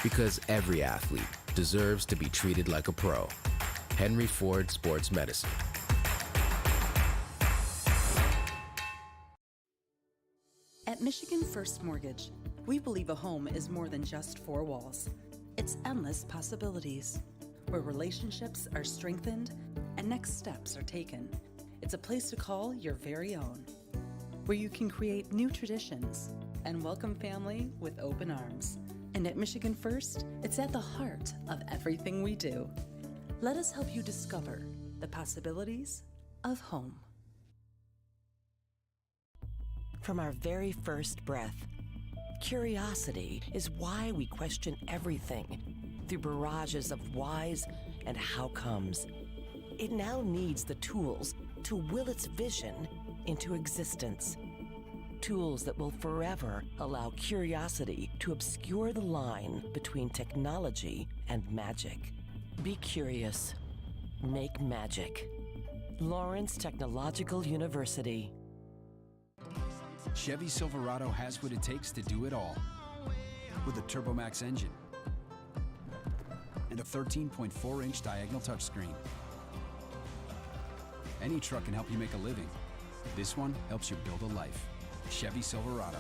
Because every athlete deserves to be treated like a pro. Henry Ford Sports Medicine. At Michigan First Mortgage, we believe a home is more than just four walls. It's endless possibilities, where relationships are strengthened and next steps are taken. It's a place to call your very own, where you can create new traditions and welcome family with open arms. And at Michigan First, it's at the heart of everything we do. Let us help you discover the possibilities of home. From our very first breath, curiosity is why we question everything through barrages of whys and how comes. It now needs the tools to will its vision into existence. Tools that will forever allow curiosity to obscure the line between technology and magic. Be curious. Make magic. Lawrence Technological University. Chevy Silverado has what it takes to do it all. With a TurboMax engine and a 13.4-inch diagonal touchscreen. Any truck can help you make a living. This one helps you build a life. Chevy Silverado.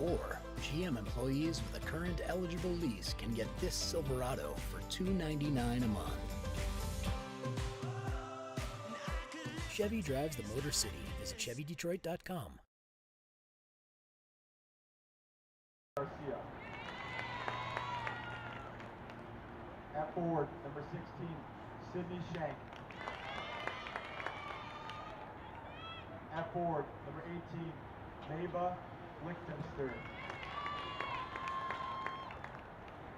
Or GM employees with a current eligible lease can get this Silverado for $299 a month. Chevy drives the Motor City. Visit ChevyDetroit.com. Garcia. At forward, number 16, Sidney Shank. At forward, number 18, Maba Lichtenster.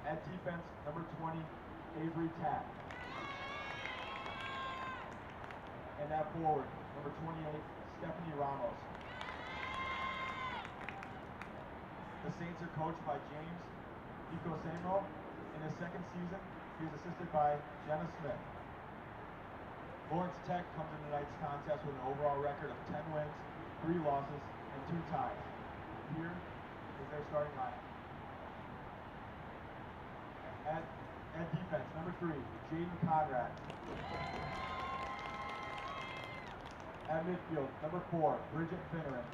At defense, number 20, Avery Tapp. And at forward, number 28, Stephanie Ramos. The Saints are coached by James Nicosemo. In his second season, he is assisted by Jenna Smith. Lawrence Tech comes into tonight's contest with an overall record of 10 wins, 3 losses, and 2 ties. Here is their starting lineup. At defense, number 3, Jaden Conrad. At midfield, number 4, Bridget Finneran.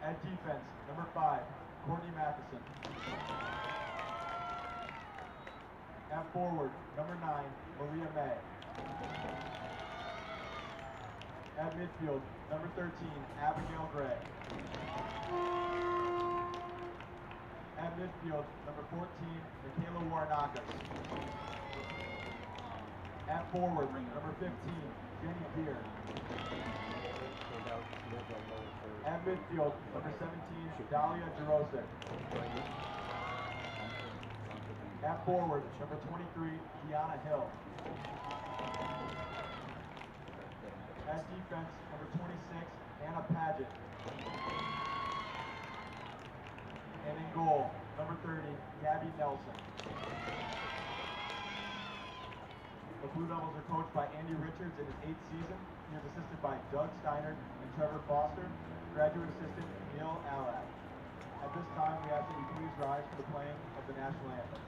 At defense, number 5, Courtney Matheson. At forward, number 9, Maria May. At midfield, number 13, Abigail Gray. At midfield, number 14, Michaela Warnakis. At forward, number 15, Jenny Deere. At midfield, number 17, Dahlia Jarosik. At forward, number 23, Deanna Hill. At defense, number 26, Anna Paget. And in goal, number 30, Gabby Nelson. The Blue Devils are coached by Andy Richards in his 8th season. He is assisted by Doug Steiner and Trevor Foster, graduate assistant Neil Allad. At this time, we ask that you please rise for the playing of the national anthem.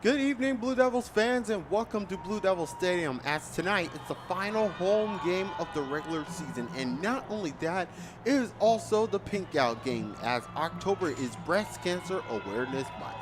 Good evening, Blue Devils fans, and welcome to Blue Devils Stadium, as tonight it's the final home game of the regular season. And not only that, it is also the pink out game, as October is Breast Cancer Awareness Month.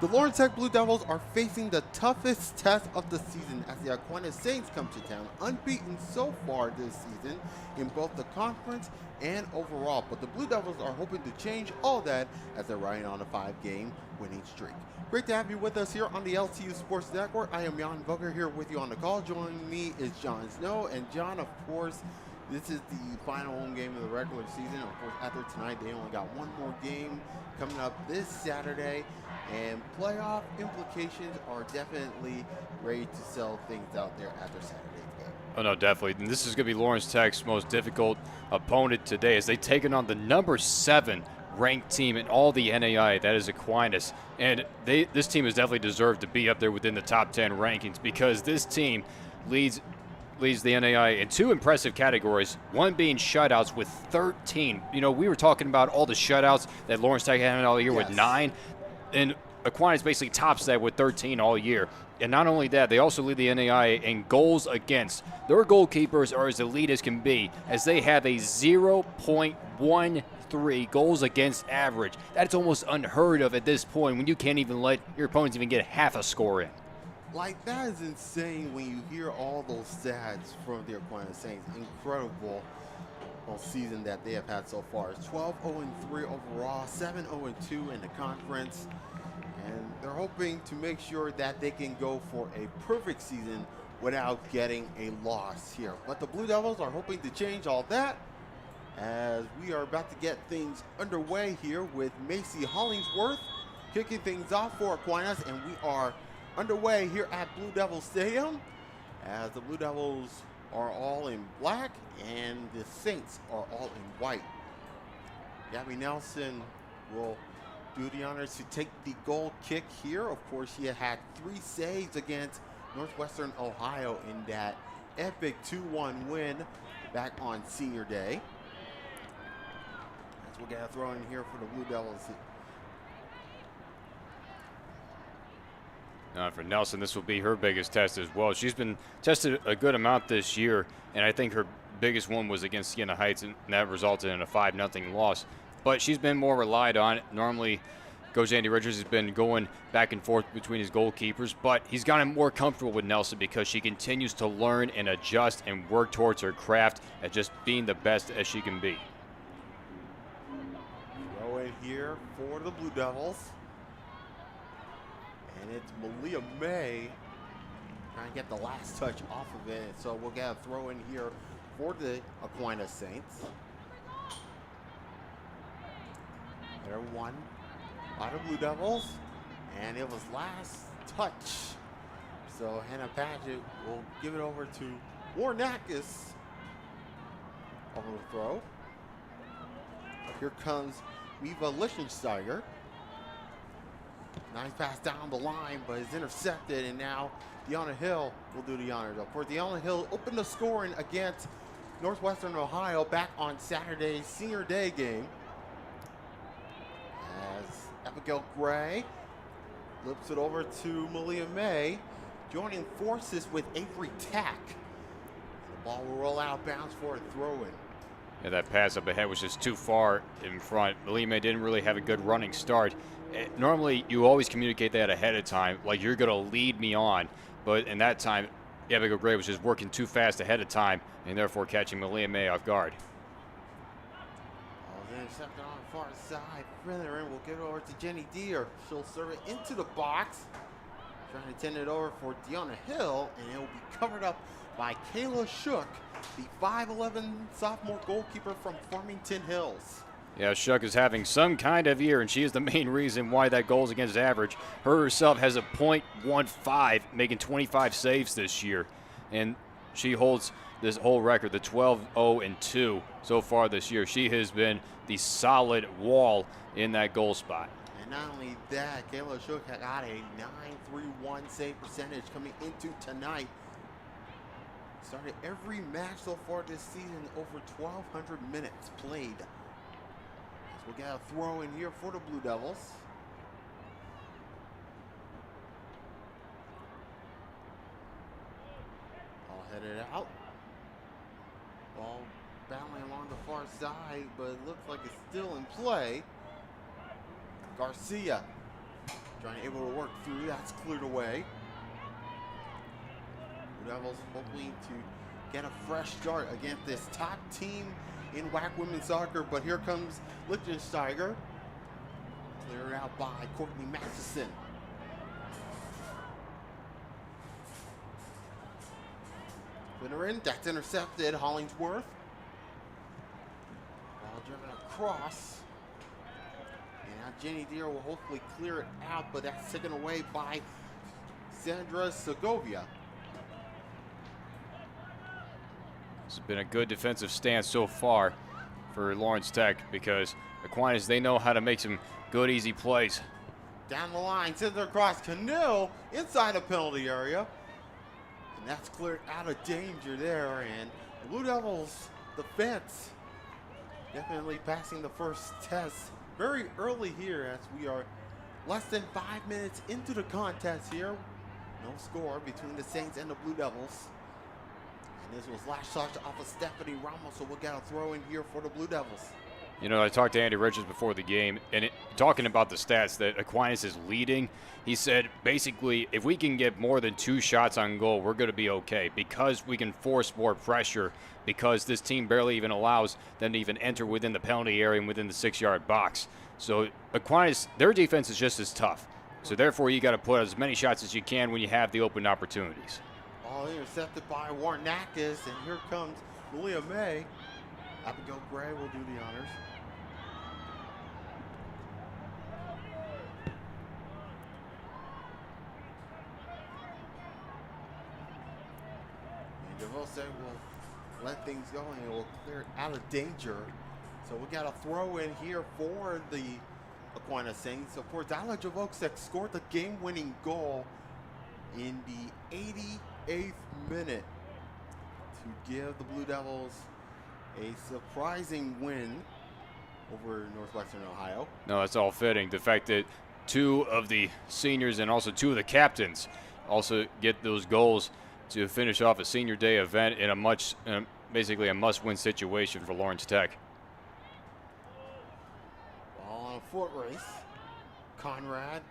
The Lawrence Tech Blue Devils are facing the toughest test of the season as the Aquinas Saints come to town, unbeaten so far this season in both the conference and overall. But the Blue Devils are hoping to change all that as they're riding on a 5-game winning streak. Great to have you with us here on the LTU Sports Network. I am Jan Vogler here with you on the call. Joining me is John Snow. And John, of course, this is the final home game of the regular season. Of course, after tonight, they only got one more game coming up this Saturday. And playoff implications are definitely ready to sell things out there after Saturday's game. Oh, no, definitely. And this is going to be Lawrence Tech's most difficult opponent today as they take on the number 7 ranked team in all the NAI, that is Aquinas. And this team has definitely deserved to be up there within the top 10 rankings, because this team leads the NAI in 2 impressive categories, one being shutouts with 13. You know, we were talking about all the shutouts that Lawrence Tech had all year with 9, and Aquinas basically tops that with 13 all year. And not only that, they also lead the NAI in goals against. Their goalkeepers are as elite as can be, as they have a 0.13 goals against average. That's almost unheard of at this point, when you can't even let your opponents even get half a score in. Like, that is insane when you hear all those stats from the Aquinas Saints. Incredible season that they have had so far. It's 12-0-3 overall, 7-0-2 in the conference. And they're hoping to make sure that they can go for a perfect season without getting a loss here. But the Blue Devils are hoping to change all that, as we are about to get things underway here with Macy Hollingsworth kicking things off for Aquinas. And we are underway here at Blue Devils Stadium, as the Blue Devils are all in black and the Saints are all in white. Gabby Nelson will do the honors to take the goal kick here. Of course, she had 3 saves against Northwestern Ohio in that epic 2-1 win back on Senior Day. As we're gonna throw in here for the Blue Devils. For Nelson, this will be her biggest test as well. She's been tested a good amount this year, and I think her biggest one was against Siena Heights, and that resulted in a 5-0 loss. But she's been more relied on. Normally, Coach Andy Richards has been going back and forth between his goalkeepers, but he's gotten more comfortable with Nelson because she continues to learn and adjust and work towards her craft at just being the best as she can be. Throw in here for the Blue Devils. And it's Malia May trying to get the last touch off of it. So we'll get a throw in here for the Aquinas Saints. They're one by the Blue Devils, and it was last touch. So Hannah Padgett will give it over to Warnakis over the throw. Here comes Eva Lichtensteiger. Nice pass down the line, but it's intercepted, and now Deanna Hill will do the honors. Of course, Deanna Hill opened the scoring against Northwestern Ohio back on Saturday's Senior Day game. As Abigail Gray flips it over to Malia May, joining forces with Avery Tack. The ball will roll out, bounce for a throw-in. Yeah, that pass up ahead was just too far in front. Malia May didn't really have a good running start. Normally, you always communicate that ahead of time, like you're going to lead me on. But in that time, Abigail Gray was just working too fast ahead of time, and therefore catching Malia May off guard. Intercepted on the far side. Finneran will give it over to Jenny Deere. She'll serve it into the box. Trying to tend it over for Deanna Hill, and it will be covered up by Kayla Shook, the 5'11" sophomore goalkeeper from Farmington Hills. Yeah, Shook is having some kind of year, and she is the main reason why that goals against average. Her herself has a .15, making 25 saves this year. And she holds this whole record, the 12-0-2 so far this year. She has been the solid wall in that goal spot. And not only that, Kayla Shook had got a 931 save percentage coming into tonight. Started every match so far this season, over 1,200 minutes played. We'll get a throw in here for the Blue Devils. side, but it looks like it's still in play. Garcia able to work through. That's cleared away. Blue Devils hoping to get a fresh start against this top team in WAC women's soccer, but here comes Lichtensteiger. Cleared out by Courtney Matheson. Winner in, that's intercepted. Hollingsworth. Ball driven across. And now Jenny Deere will hopefully clear it out, but that's taken away by Sandra Segovia. It's been a good defensive stance so far for Lawrence Tech because Aquinas, they know how to make some good, easy plays. Down the line, sends it across. Canoe inside the penalty area. And that's cleared out of danger there. And Blue Devils defense definitely passing the first test very early here as we are less than 5 minutes into the contest here. No score between the Saints and the Blue Devils. And this was last shot off of Stephanie Ramos, so we'll get a throw in here for the Blue Devils. You know, I talked to Andy Richards before the game, and talking about the stats that Aquinas is leading, he said basically if we can get more than 2 shots on goal, we're going to be okay because we can force more pressure because this team barely even allows them to even enter within the penalty area and within the 6-yard box. So Aquinas, their defense is just as tough. So therefore, you got to put as many shots as you can when you have the open opportunities. Ball intercepted by Warnakis, and here comes Malia May. Abigail Gray will do the honors. And DeVos will let things go and it will clear it out of danger. So we got a throw in here for the Aquinas Saints. Of course, Alex Javosek scored the game-winning goal in the 88th minute to give the Blue Devils a surprising win over Northwestern Ohio. No, that's all fitting. The fact that 2 of the seniors and also 2 of the captains also get those goals to finish off a senior day event in basically a must-win situation for Lawrence Tech. Ball on a foot race. Conrad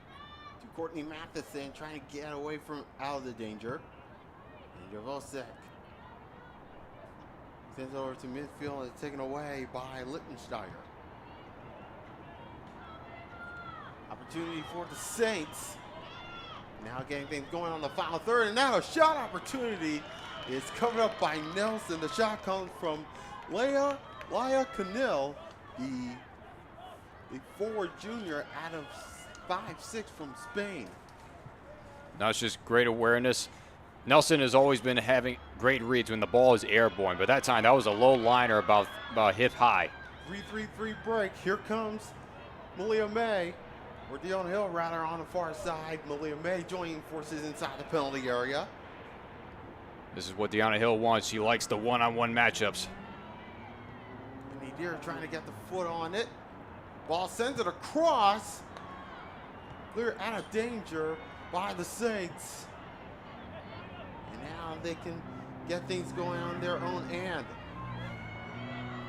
to Courtney Matheson trying to get away from out of the danger. And Javosek sends over to midfield and it's taken away by Lichtensteiger. Opportunity for the Saints. Now getting things going on the final third, and now a shot opportunity is covered up by Nelson. The shot comes from Laya Canil, the forward junior out of 5'6" from Spain. Now it's just great awareness. Nelson has always been having great reads when the ball is airborne, but that time that was a low liner about hip high. 3-3-3 break. Here comes Malia May. Or Dion Hill rather on the far side. Malia May joining forces inside the penalty area. This is what Deanna Hill wants. She likes the one-on-one matchups. And Deere trying to get the foot on it. Ball sends it across. Clear out of danger by the Saints. And now they can get things going on their own end.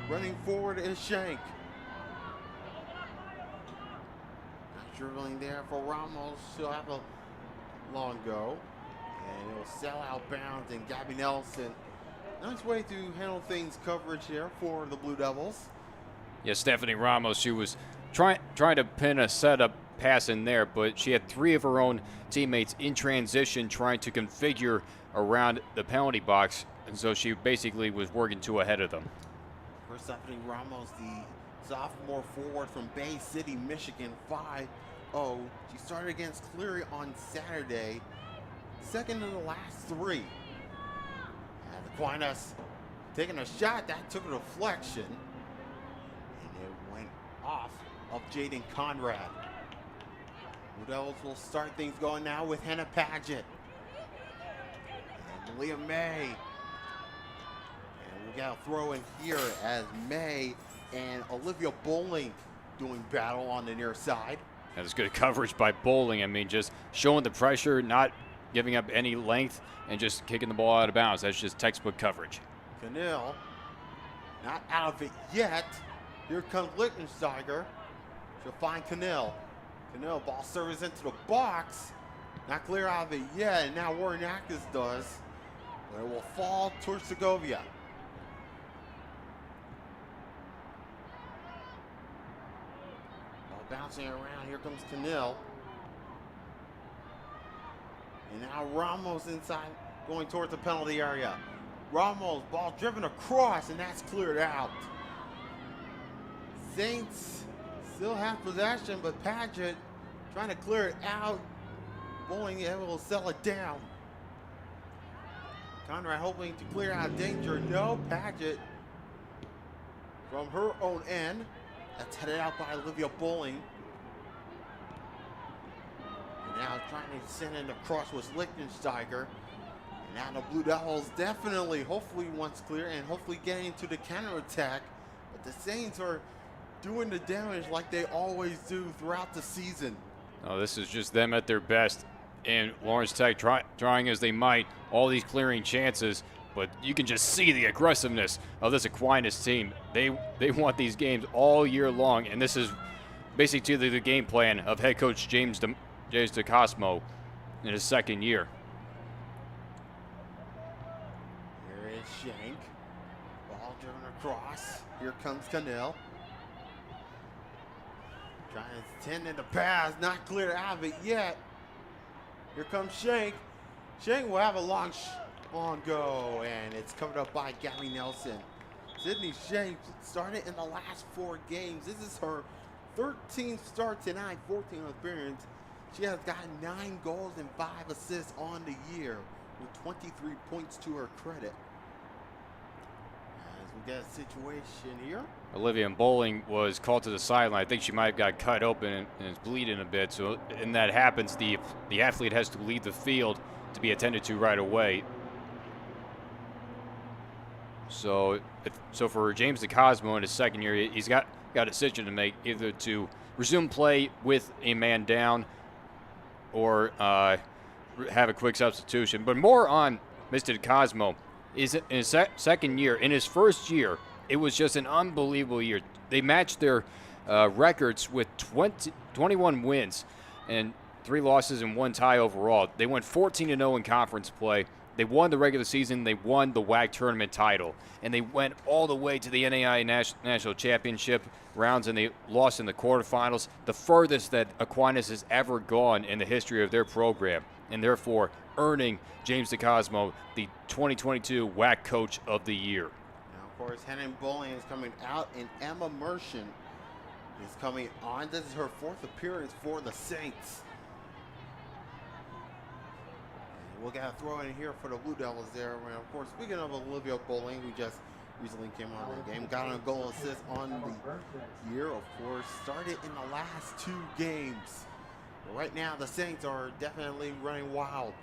Running forward is Shank. Dribbling there for Ramos. She'll have a long go. And it'll sell out bounds. And Gabby Nelson. Nice way to handle things coverage here for the Blue Devils. Yeah, Stephanie Ramos, she was trying to pin a setup pass in there, but she had 3 of her own teammates in transition trying to configure around the penalty box. And so she basically was working 2 ahead of them. For Stephanie Ramos, the sophomore forward from Bay City, Michigan, 5-0. She started against Cleary on Saturday. Second in the last 3. And Aquinas taking a shot. That took a deflection. And it went off of Jaden Conrad. Blue Devils will start things going now with Hannah Paget. And Malia May. And we got a throw in here as May and Olivia Bowling doing battle on the near side. That was good coverage by Bowling. I mean, just showing the pressure, not giving up any length, and just kicking the ball out of bounds. That's just textbook coverage. Canil, not out of it yet. Here comes Lichtensteiger. She'll find Cannell. Cannell, ball service into the box. Not clear out of it yet, and now Warnakis does. But it will fall towards Segovia. Ball bouncing around. Here comes Cannell. And now Ramos inside, going towards the penalty area. Ramos, ball driven across, and that's cleared out. Saints still have possession, but Padgett trying to clear it out. Bowling able to settle it down. Conrad hoping to clear out danger. No, Padgett from her own end. That's headed out by Olivia Bowling. And now trying to send in the cross was Lichtensteiger. And now the Blue Devils definitely, hopefully once clear and hopefully getting into the counterattack. But the Saints are doing the damage like they always do throughout the season. Oh, this is just them at their best. And Lawrence Tech trying as they might, all these clearing chances, but you can just see the aggressiveness of this Aquinas team. They want these games all year long, and this is basically the game plan of head coach James DeCosmo in his second year. Here is Shank. Ball driven across. Here comes Cannell. Trying to tend in the pass, not clear out of it yet. Here comes Shank. Shank will have a long go, and it's covered up by Gabby Nelson. Sydney Shank started in the last 4 games. This is her 13th start tonight, 14th appearance. She has gotten 9 goals and 5 assists on the year, with 23 points to her credit. As we get a situation here. Olivia Bowling was called to the sideline. I think she might have got cut open and is bleeding a bit. So, and that happens, the athlete has to leave the field to be attended to right away. So for James DeCosmo in his second year, he's got a decision to make, either to resume play with a man down or have a quick substitution. But more on Mr. DeCosmo is in his second year. In his first year, it was just an unbelievable year. They matched their records with 21 wins and 3 losses and 1 tie overall. They went 14-0 in conference play. They won the regular season. They won the WAC tournament title. And they went all the way to the NAI National Championship rounds, and they lost in the quarterfinals, the furthest that Aquinas has ever gone in the history of their program, and therefore earning James DeCosmo the 2022 WAC Coach of the Year. Of course, Helen Bowling is coming out, and Emma Mershon is coming on. This is her 4th appearance for the Saints. And we'll get a throw in here for the Blue Devils there. And of course, speaking of Olivia Bowling, who just recently came on the game, got a goal assist on the year, of course, started in the last 2 games. But right now, the Saints are definitely running wild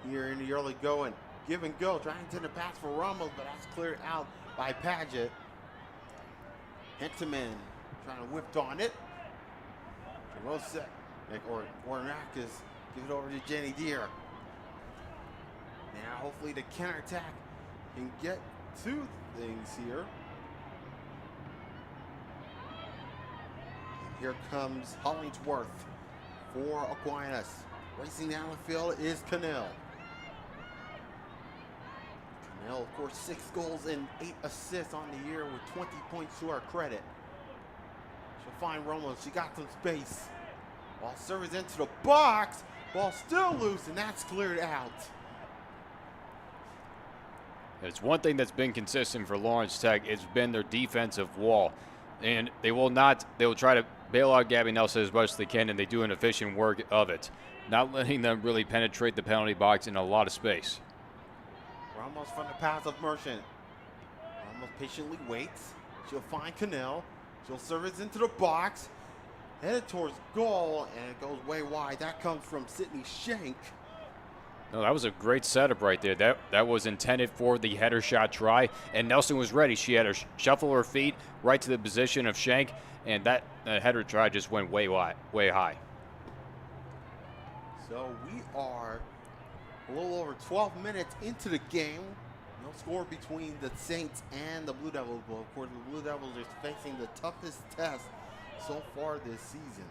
here in the early going. Give and go, trying to the pass for Ramos, but that's cleared out by Padgett. Henteman trying to whip on it. Rosek, or Warnakis, give it over to Jenny Deere. Now, hopefully, the counterattack can get 2 things here. And here comes Hollingsworth for Aquinas. Racing down the field is Cannell. Cannell, of course, 6 goals and 8 assists on the year with 20 points to her credit. She'll find Ramos. She got some space. Ball serves into the box. Ball still loose, and that's cleared out. It's one thing that's been consistent for Lawrence Tech. It's been their defensive wall. And they will try to bail out Gabby Nelson as much as they can, and they do an efficient work of it, not letting them really penetrate the penalty box in a lot of space. Ramos from the pass of Merchant. Ramos patiently waits. She'll find Cannell. She'll service into the box. Headed towards goal, and it goes way wide. That comes from Sydney Shank. No, that was a great setup right there. That was intended for the header shot try, and Nelson was ready. She had to shuffle her feet right to the position of Shank, and that header try just went way high. So we are a little over 12 minutes into the game. No score between the Saints and the Blue Devils. But of course, the Blue Devils are facing the toughest test so far this season.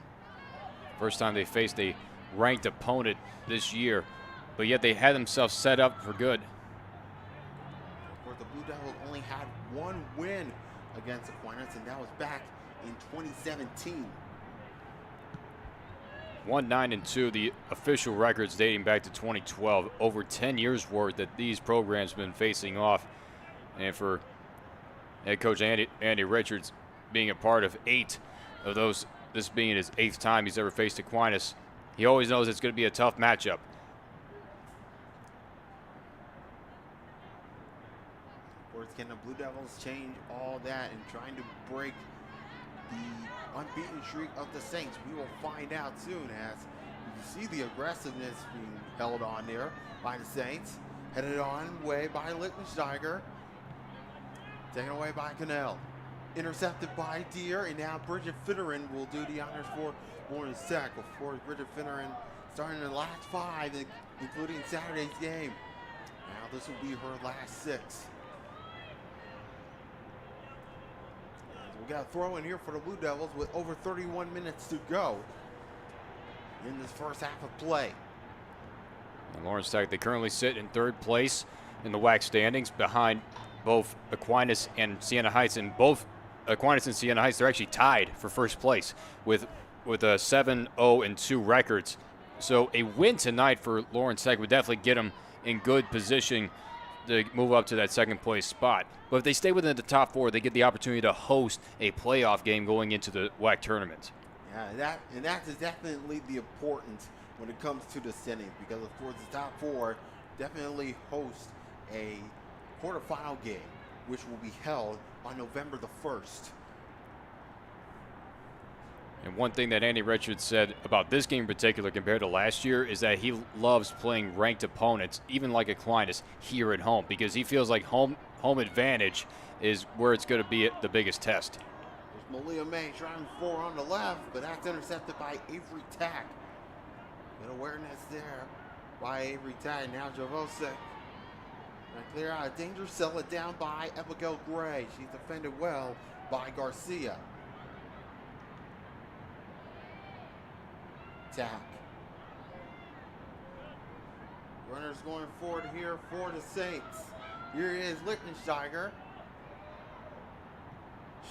First time they faced a ranked opponent this year, but yet they had themselves set up for good. Of course, the Blue Devils only had one win against Aquinas, and that was back in 2017. 1-9-2, the official records dating back to 2012. Over 10 years worth that these programs have been facing off. And for head coach Andy Richards being a part of 8 of those, this being his 8th time he's ever faced Aquinas, he always knows it's going to be a tough matchup. Of course, can the Blue Devils change all that and trying to break the unbeaten streak of the Saints? We will find out soon, as you see the aggressiveness being held on there by the Saints. Headed on way by Lichtensteiger. Taken away by Cannell. Intercepted by Deere, and now Bridget Fitterin will do the honors for Lawrence Tech. Of course, Bridget Fitterin starting the last 5, including Saturday's game. Now this will be her last 6. We got a throw in here for the Blue Devils with over 31 minutes to go in this first half of play. And Lawrence Tech, they currently sit in 3rd place in the WAC standings behind both Aquinas and Siena Heights. And both Aquinas and Siena Heights, they're actually tied for 1st place with a 7-0-2 records. So a win tonight for Lawrence Tech would definitely get them in good position to move up to that 2nd place spot. But if they stay within the top 4, they get the opportunity to host a playoff game going into the WAC tournament. Yeah, that is definitely the importance when it comes to the standings, because of course the top 4 definitely host a quarterfinal game, which will be held on November the 1st. And one thing that Andy Richards said about this game in particular compared to last year is that he loves playing ranked opponents, even like Aquinas, here at home, because he feels like home advantage is where it's going to be the biggest test. There's Malia May trying 4 on the left, but that's intercepted by Avery Tack. Good awareness there by Avery Tack. Now Javosek. Clear out of danger, sell it down by Abigail Gray. She's defended well by Garcia. Tack. Runners going forward here for the Saints. Here is Lichtensteiger.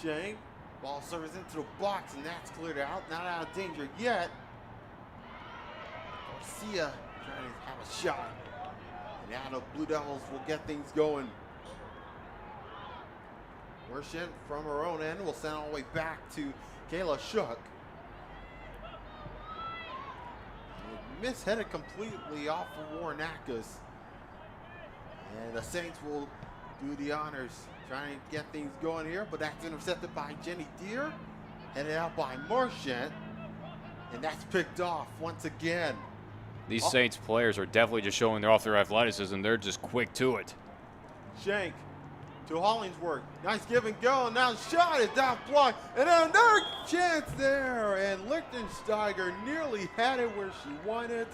Shank. Ball serves into the box, and that's cleared out. Not out of danger yet. Garcia trying to have a shot. And now the Blue Devils will get things going. Merchant from her own end will send all the way back to Kayla Shook. Misheaded completely off of Warnakis. And the Saints will do the honors, trying to get things going here, but that's intercepted by Jenny Deere, headed out by Marchant, and that's picked off once again. These Saints players are definitely just showing off their athleticism. They're just quick to it. Shank to Hollingsworth. Nice give and go, and now shot at that block, and another chance there, and Lichtensteiger nearly had it where she wanted,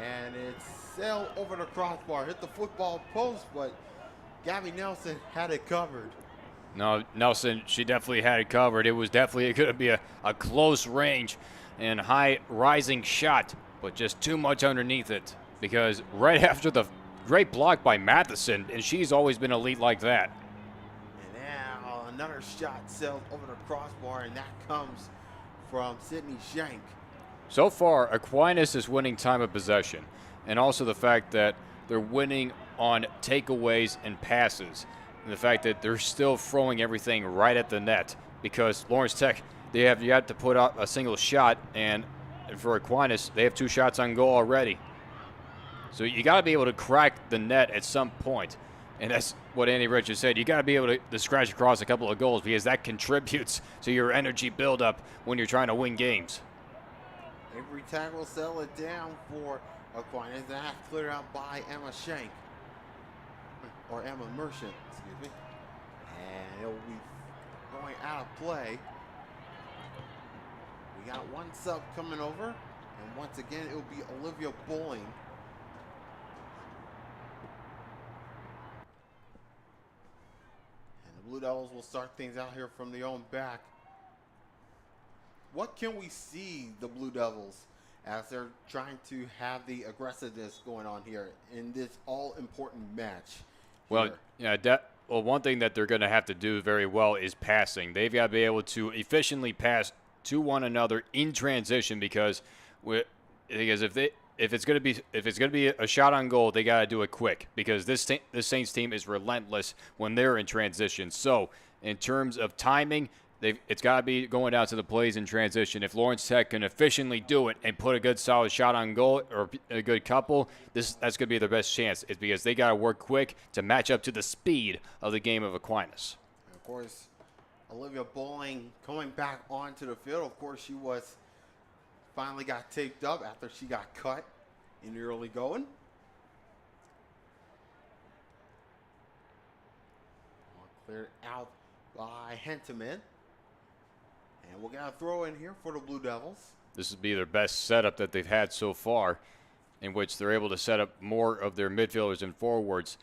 and it sailed over the crossbar, hit the football post, but Gabby Nelson had it covered. No, Nelson, she definitely had it covered. It was definitely going to be a close range and high rising shot, but just too much underneath it, because right after the great block by Matheson, and she's always been elite like that. And now another shot sailed over the crossbar, and that comes from Sydney Shank. So far, Aquinas is winning time of possession, and also the fact that they're winning on takeaways and passes, and the fact that they're still throwing everything right at the net, because Lawrence Tech, they have yet to put out a single shot, and for Aquinas, they have 2 shots on goal already. So you got to be able to crack the net at some point, and that's what Andy Richards said. You got to be able to scratch across a couple of goals, because that contributes to your energy buildup when you're trying to win games. Every tag will settle it down for Aquinas. That's cleared out by Emma Shank, or Emma Merchant, excuse me. And it'll be going out of play. We got one sub coming over, and once again, it will be Olivia Bowling. Blue Devils will start things out here from their own back. What can we see the Blue Devils as they're trying to have the aggressiveness going on here in this all-important match? Well, yeah, well, one thing that they're going to have to do very well is passing. They've got to be able to efficiently pass to one another in transition because if it's going to be a shot on goal, they got to do it quick because this Saints team is relentless when they're in transition. So, in terms of timing, it's got to be going down to the plays in transition. If Lawrence Tech can efficiently do it and put a good solid shot on goal or a good couple, that's going to be their best chance. It's because they got to work quick to match up to the speed of the game of Aquinas. And of course, Olivia Bowling coming back onto the field. Of course, she finally got taped up after she got cut in the early going. Cleared out by Henteman. And we'll get a throw in here for the Blue Devils. This would be their best setup that they've had so far, in which they're able to set up more of their midfielders and forwards,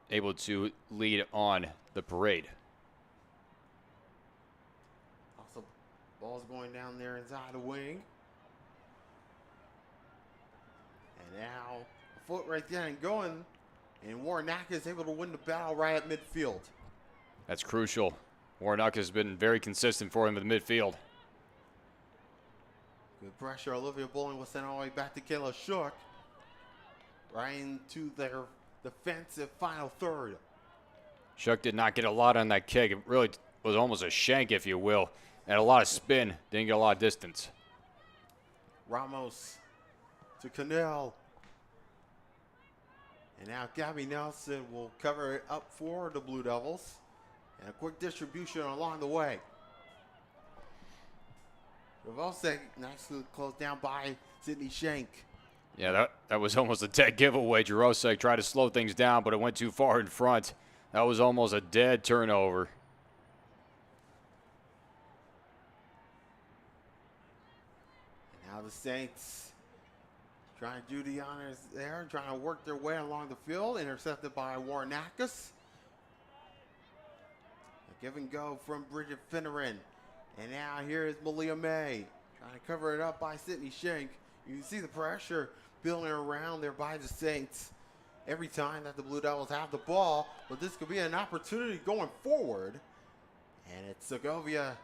able to lead on the parade. Also, ball's going down there inside the wing. And now a foot right there and going. And Warnock is able to win the battle right at midfield. That's crucial. Warnock has been very consistent for him in the midfield. Good pressure. Olivia Bowling was sent all the way back to Kayla Shook. Right into their defensive final third. Shook did not get a lot on that kick. It really was almost a shank, if you will. And a lot of spin. Didn't get a lot of distance. Ramos to Cannell. And now Gabby Nelson will cover it up for the Blue Devils. And a quick distribution along the way. Ravosek nicely closed down by Sydney Shank. Yeah, that was almost a dead giveaway. Jarosek tried to slow things down, but it went too far in front. That was almost a dead turnover. And now the Saints trying to do the honors there, trying to work their way along the field. Intercepted by Warnakis. Give and go from Bridget Finneran. And now here is Malia May. Trying to cover it up by Sydney Shank. You can see the pressure building around there by the Saints every time that the Blue Devils have the ball. But this could be an opportunity going forward. And it's Segovia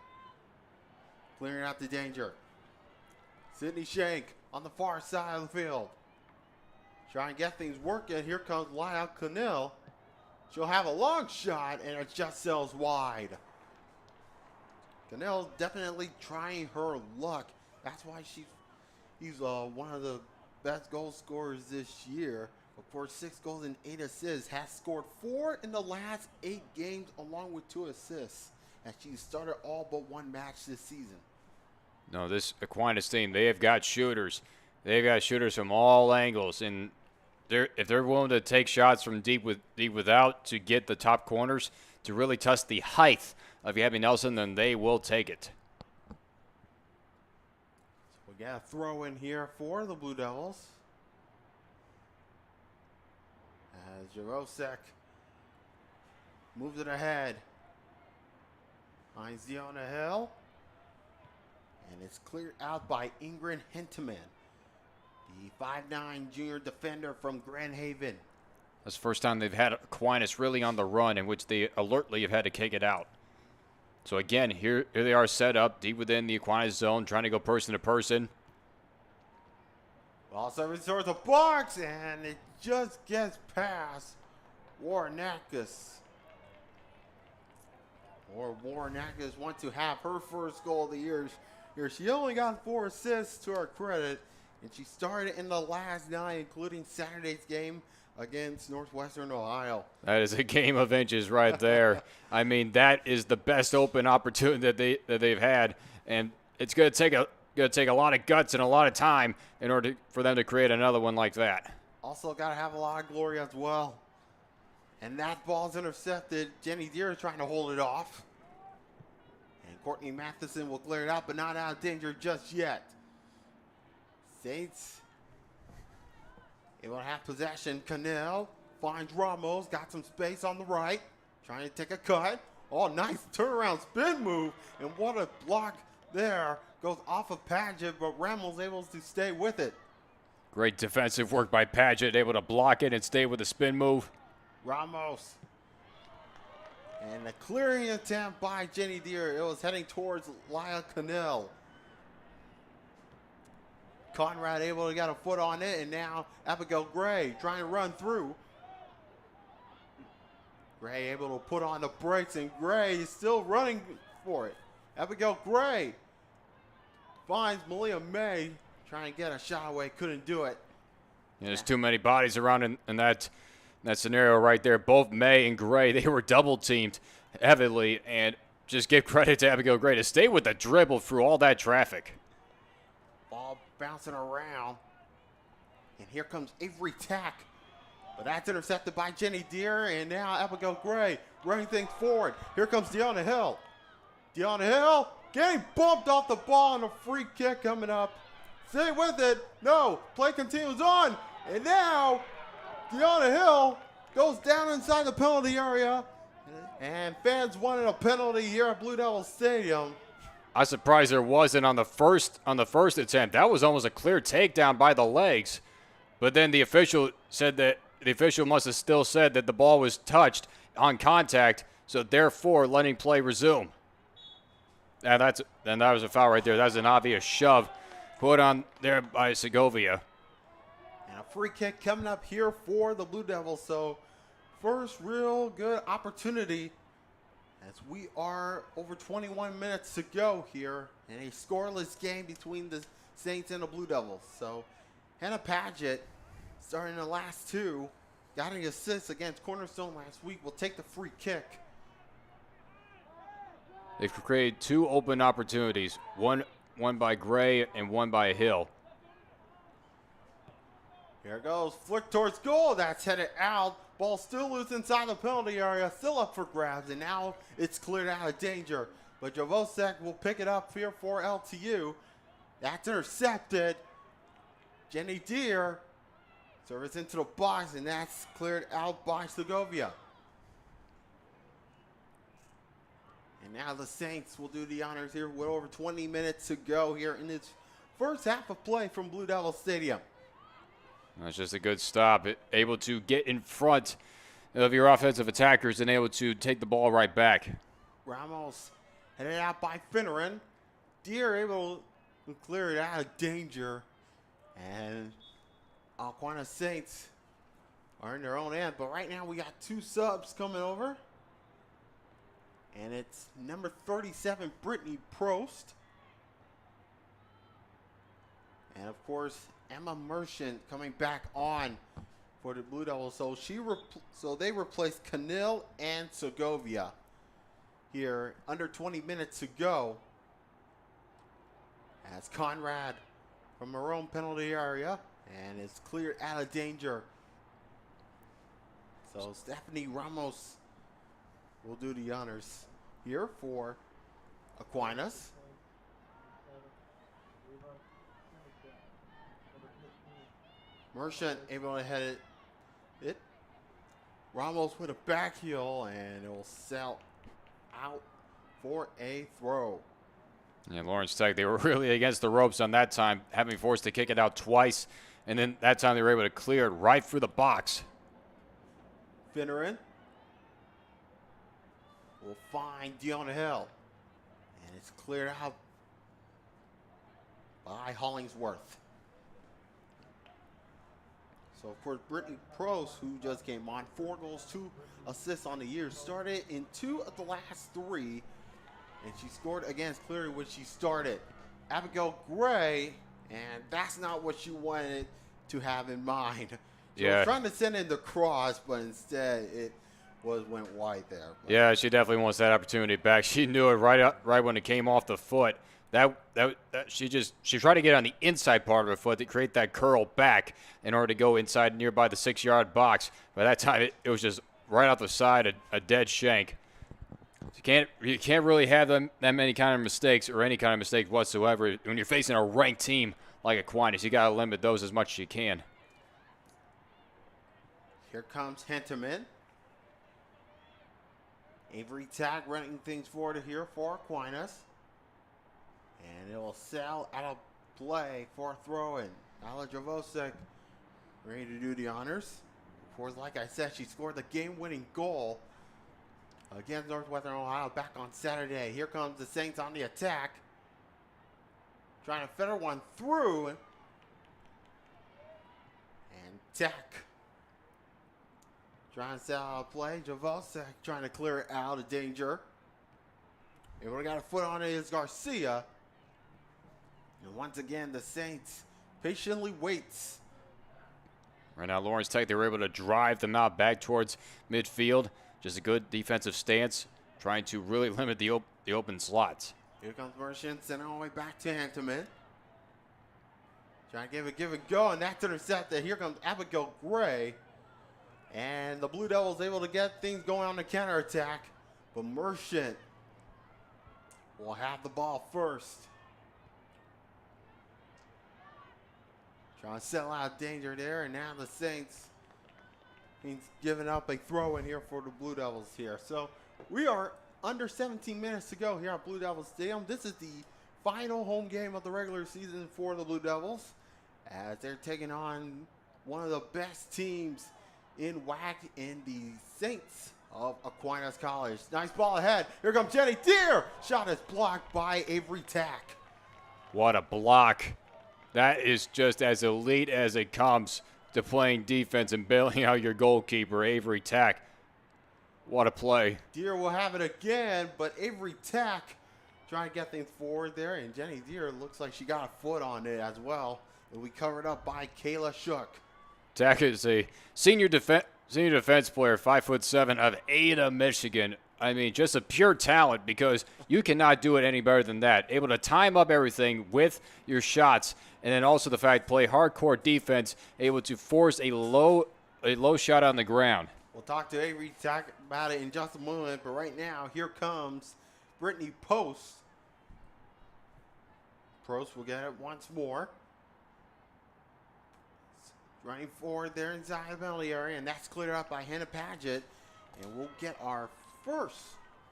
clearing out the danger. Sydney Shank on the far side of the field. Trying to get things working. Here comes Lyle Cannell. She'll have a long shot, and it just sails wide. Cannell definitely trying her luck. That's why he's one of the best goal scorers this year. Of course, 6 goals and 8 assists. Has scored 4 in the last 8 games, along with 2 assists. And she started all but 1 match this season. No, this Aquinas team, they have got shooters. They've got shooters from all angles, and if they're willing to take shots from deep without to get the top corners to really test the height of Gabby Nelson, then they will take it. So we got a throw in here for the Blue Devils. As Jarosek moves it ahead. Finds Ziona Hill. And it's cleared out by Ingrid Henteman, the 5'9" junior defender from Grand Haven. That's the first time they've had Aquinas really on the run, in which they alertly have had to kick it out. So again, here they are set up deep within the Aquinas zone, trying to go person to person. Ball service towards the box, and it just gets past Warnakis. Or Warnakis wants to have her first goal of the year. She only got 4 assists to her credit, and she started in the last 9, including Saturday's game against Northwestern Ohio. That is a game of inches right there. I mean, that is the best open opportunity that they've had, and it's going to take a lot of guts and a lot of time in order for them to create another one like that. Also got to have a lot of glory as well. And that ball's intercepted. Jenny Deere is trying to hold it off. And Courtney Matheson will clear it out, but not out of danger just yet. Saints able to have possession. Cannell finds Ramos, got some space on the right, trying to take a cut. Oh, nice turnaround spin move. And what a block there. Goes off of Padgett, but Ramos able to stay with it. Great defensive work by Padgett, able to block it and stay with the spin move. Ramos. And a clearing attempt by Jenny Deere. It was heading towards Lyle Cannell. Conrad able to get a foot on it, and now Abigail Gray trying to run through. Gray able to put on the brakes, and Gray is still running for it. Abigail Gray finds Malia May trying to get a shot away, couldn't do it. Yeah, there's too many bodies around in that scenario right there. Both May and Gray, they were double teamed heavily, and just give credit to Abigail Gray to stay with the dribble through all that traffic. Ball bouncing around, and here comes Avery Tack, but that's intercepted by Jenny Deere, and now Abigail Gray running things forward. Here comes Deanna Hill. Deanna Hill getting bumped off the ball, and a free kick coming up. Stay with it. No, play continues on, and now Deanna Hill goes down inside the penalty area, and fans wanted a penalty here at Blue Devil Stadium. I'm surprised there wasn't on the first attempt. That was almost a clear takedown by the legs. But then the official must have still said that the ball was touched on contact, so therefore letting play resume. And that was a foul right there. That was an obvious shove put on there by Segovia. And a free kick coming up here for the Blue Devils. So first real good opportunity, as we are over 21 minutes to go here in a scoreless game between the Saints and the Blue Devils. So Hannah Padgett, starting the last two, got an assist against Cornerstone last week, will take the free kick. They've created two open opportunities, one by Gray and one by Hill. Here it goes, flick towards goal, that's headed out. Ball still loose inside the penalty area, still up for grabs, and now it's cleared out of danger. But Javosek will pick it up here for LTU. That's intercepted. Jenny Deere serves into the box, and that's cleared out by Segovia. And now the Saints will do the honors here with over 20 minutes to go here in this first half of play from Blue Devil Stadium. That's just a good stop. Able to get in front of your offensive attackers and able to take the ball right back. Ramos headed out by Finneran. Deere able to clear it out of danger. And Aquinas Saints are in their own end. But right now we got two subs coming over. And it's number 37, Brittany Prost. And of course, Emma Merchant coming back on for the Blue Devils. So they replaced Canil and Segovia here. Under 20 minutes to go. As Conrad from her own penalty area, and it's cleared out of danger. So Stephanie Ramos will do the honors here for Aquinas. Merchant able to head it. Ramos with a back heel, and it will sail out for a throw. Yeah, Lawrence Tech, they were really against the ropes on that time, having forced to kick it out twice, and then that time they were able to clear it right through the box. Finneran will find Deanna Hill, and it's cleared out by Hollingsworth. So for Brittany Prost, who just came on, 4 goals, 2 assists on the year, started in 2 of the last 3, and she scored against Cleary when she started. Abigail Gray, and that's not what she wanted to have in mind. She was trying to send in the cross, but instead it went wide there. But yeah, she definitely wants that opportunity back. She knew it right when it came off the foot. She tried to get on the inside part of her foot to create that curl back in order to go inside nearby the 6-yard box. By that time, it was just right off the side, a dead shank. You can't really have that many kind of mistakes or any kind of mistake whatsoever when you're facing a ranked team like Aquinas. You got to limit those as much as you can. Here comes Henterman. Avery Tag running things forward here for Aquinas. And it will sail out of play for a throw-in. Ala Javosek ready to do the honors. Of course, like I said, she scored the game-winning goal against Northwestern Ohio back on Saturday. Here comes the Saints on the attack. Trying to feather one through. And Tech trying to set out a play. Javosek trying to clear it out of danger. And we got a foot on it is Garcia. And once again, the Saints patiently waits. Right now, Lawrence Tech, they were able to drive them out back towards midfield. Just a good defensive stance, trying to really limit the open slots. Here comes Merchant, sending all the way back to Hanteman. Trying to give it go, and that's intercepted. Here comes Abigail Gray. And the Blue Devils able to get things going on the counterattack. But Merchant will have the ball first. Trying to settle out danger there, and now the Saints, he's giving up a throw in here for the Blue Devils here. So we are under 17 minutes to go here at Blue Devils Stadium. This is the final home game of the regular season for the Blue Devils, as they're taking on one of the best teams in WAC in the Saints of Aquinas College. Nice ball ahead. Here comes Jenny Deere. Shot is blocked by Avery Tack. What a block. That is just as elite as it comes to playing defense and bailing out your goalkeeper, Avery Tack. What a play. Deere will have it again, but Avery Tack trying to get things forward there, and Jenny Deere looks like she got a foot on it as well. It'll be covered up by Kayla Shook. Tack is a senior defense player, 5'7", of Ada, Michigan. I mean, just a pure talent, because you cannot do it any better than that. Able to time up everything with your shots, and then also the fact play hardcore defense, able to force a low shot on the ground. We'll talk to Avery Tack about it in just a moment, but right now, here comes Brittany Post. Post will get it once more. Running forward there inside the penalty area, and that's cleared up by Hannah Paget. And we'll get our first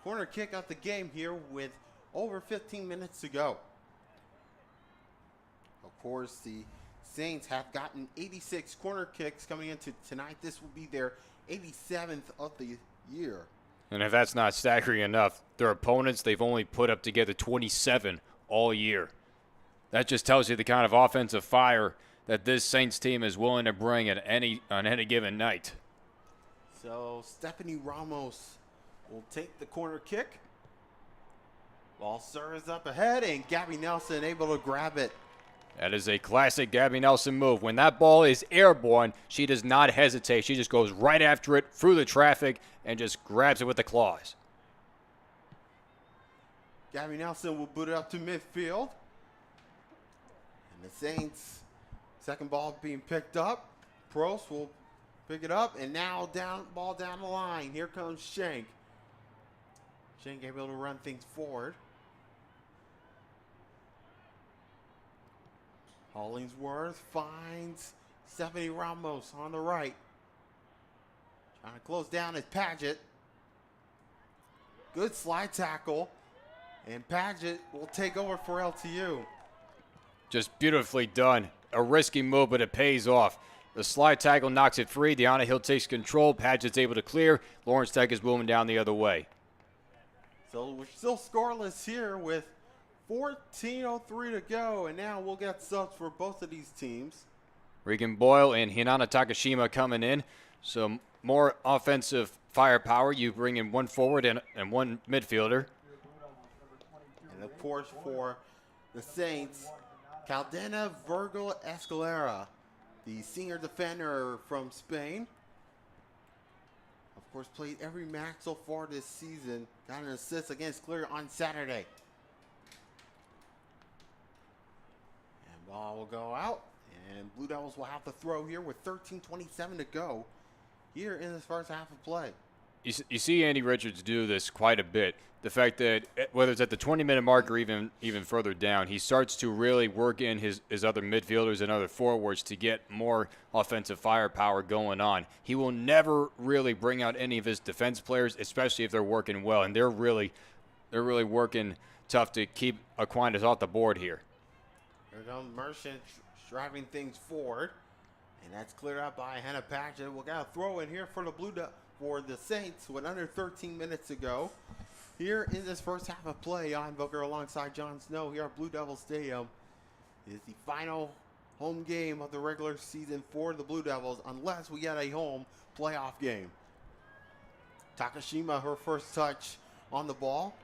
corner kick of the game here with over 15 minutes to go. Of course, the Saints have gotten 86 corner kicks coming into tonight. This will be their 87th of the year. And if that's not staggering enough, their opponents, they've only put up together 27 all year. That just tells you the kind of offensive fire that this Saints team is willing to bring on any given night. So Stephanie Ramos will take the corner kick. Ball serves up ahead, and Gabby Nelson able to grab it. That is a classic Gabby Nelson move. When that ball is airborne, she does not hesitate. She just goes right after it, through the traffic, and just grabs it with the claws. Gabby Nelson will boot it up to midfield. And the Saints, second ball being picked up. Prost will pick it up, and now ball down the line. Here comes Shank. Shank able to run things forward. Hollingsworth finds Stephanie Ramos on the right. Trying to close down is Paget. Good slide tackle. And Paget will take over for LTU. Just beautifully done. A risky move, but it pays off. The slide tackle knocks it free. Deanna Hill takes control. Paget's able to clear. Lawrence Tech is moving down the other way. So we're still scoreless here with 14:03 to go, and now we'll get subs for both of these teams. Regan Boyle and Hinana Takashima coming in. So more offensive firepower. You bring in one forward and one midfielder. And of course for the Saints, Caldena Virgil Escalera, the senior defender from Spain. Of course, played every match so far this season. Got an assist against Clear on Saturday. And ball will go out. And Blue Devils will have to throw here with 13:27 to go here in this first half of play. you see Andy Richards do this quite a bit. The fact that whether it's at the 20-minute mark or even further down, he starts to really work in his other midfielders and other forwards to get more offensive firepower going on. He will never really bring out any of his defense players, especially if they're working well, and they're really working tough to keep Aquinas off the board here. Here comes Merchant driving things forward, and that's cleared up by Hannah Patchett. We'll get a throw in here for the Saints with under 13 minutes to go. Here in this first half of play, I'm Booker alongside Jon Snow here at Blue Devil Stadium. It is the final home game of the regular season for the Blue Devils, unless we get a home playoff game. Takashima, her first touch on the ball.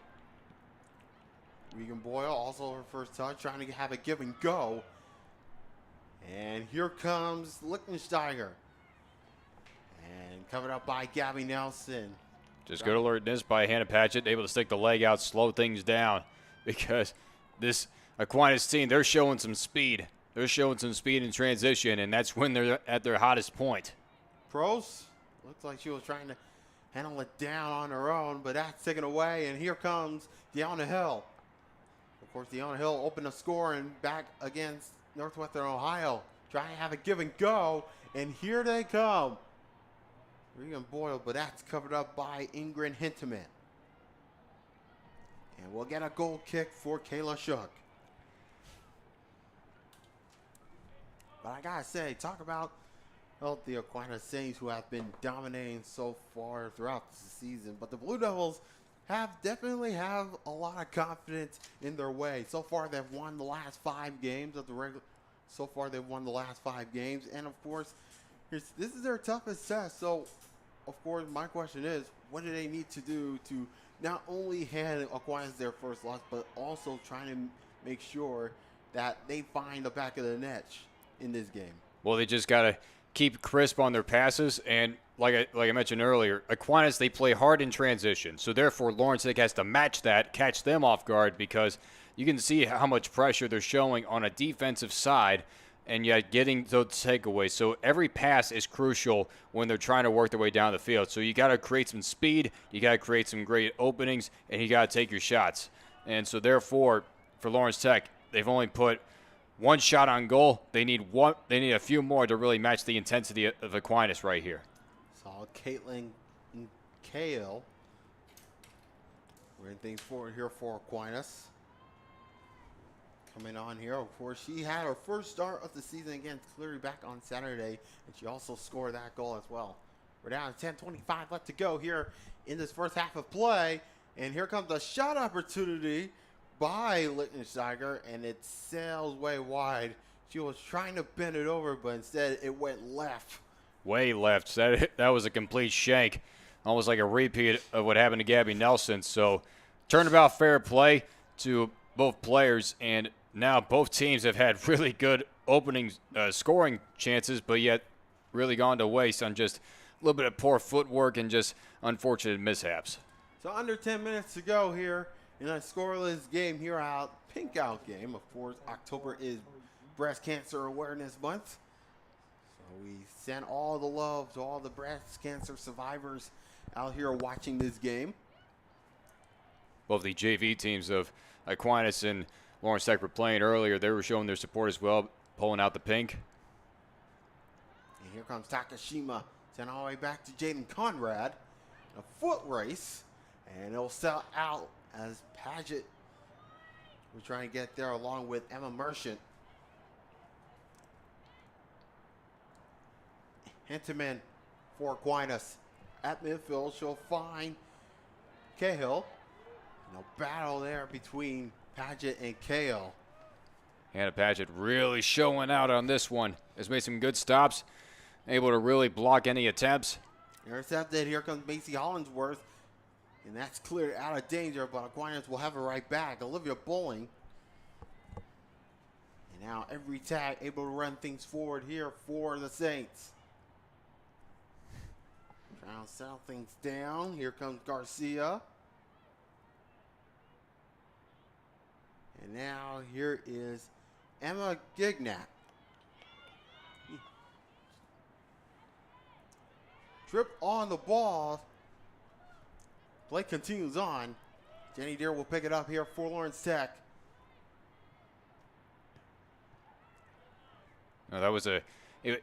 Regan Boyle, also her first touch, trying to have a give and go. And here comes Lichtensteiger. And covered up by Gabby Nelson. Just good alertness by Hannah Patchett, able to stick the leg out, slow things down, because this Aquinas team, they're showing some speed. They're showing some speed in transition, and that's when they're at their hottest point. Pros, looks like she was trying to handle it down on her own, but that's taken away, and here comes Deanna Hill. Of course, Deanna Hill opened a score and back against Northwestern Ohio, trying to have a give and go, and here they come. Regan Boyle, but that's covered up by Ingrid Hinteman. And we'll get a goal kick for Kayla Shook. But I gotta say, talk about the Aquinas Saints, who have been dominating so far throughout the season. But the Blue Devils definitely have a lot of confidence in their way. So far, they've won the last 5 games of the regular. So far, they've won the last 5 games, and of course, this is their toughest test. So, of course, my question is, what do they need to do to not only hand Aquinas their first loss, but also trying to make sure that they find the back of the net in this game? Well, they just got to keep crisp on their passes, and like I mentioned earlier, Aquinas, they play hard in transition. So therefore, Lawrence Tech has to match that, catch them off guard, because you can see how much pressure they're showing on a defensive side, and yet getting those takeaways. So every pass is crucial when they're trying to work their way down the field. So you got to create some speed, you got to create some great openings, and you got to take your shots. And so therefore, for Lawrence Tech, they've only put 1 shot on goal. They need a few more to really match the intensity of Aquinas right here. Saw Caitlin and Kale. We're in things forward here for Aquinas. Coming on here, of course, she had her first start of the season against Cleary back on Saturday, and she also scored that goal as well. We're down to 10:25 left to go here in this first half of play, and here comes a shot opportunity by Lichtensteiger, and it sails way wide. She was trying to bend it over, but instead it went left. Way left. That was a complete shank, almost like a repeat of what happened to Gabby Nelson. So turnabout fair play to both players, and now both teams have had really good opening scoring chances, but yet really gone to waste on just a little bit of poor footwork and just unfortunate mishaps. So under 10 minutes to go here in a scoreless game here out, pink out game. Of course, October is Breast Cancer Awareness Month. So we send all the love to all the breast cancer survivors out here watching this game. Both the JV teams of Aquinas and Lawrence Tech were playing earlier. They were showing their support as well, pulling out the pink. And here comes Takashima, sent all the way back to Jaden Conrad. A foot race, and it'll sell out as Paget we're trying to get there along with Emma Merchant. Hinteman for Aquinas at midfield. She'll find Cahill. No battle there between Paget and Cahill. Hannah Paget really showing out on this one. Has made some good stops. Able to really block any attempts. Intercepted. Here comes Macy Hollingsworth. And that's cleared out of danger, but Aquinas will have it right back. Olivia Bowling. And now every tag able to run things forward here for the Saints. Trying to settle things down. Here comes Garcia. And now here is Emma Gignat. Trip on the ball. play continues on. Jenny Deere will pick it up here for Lawrence Tech. No, that was it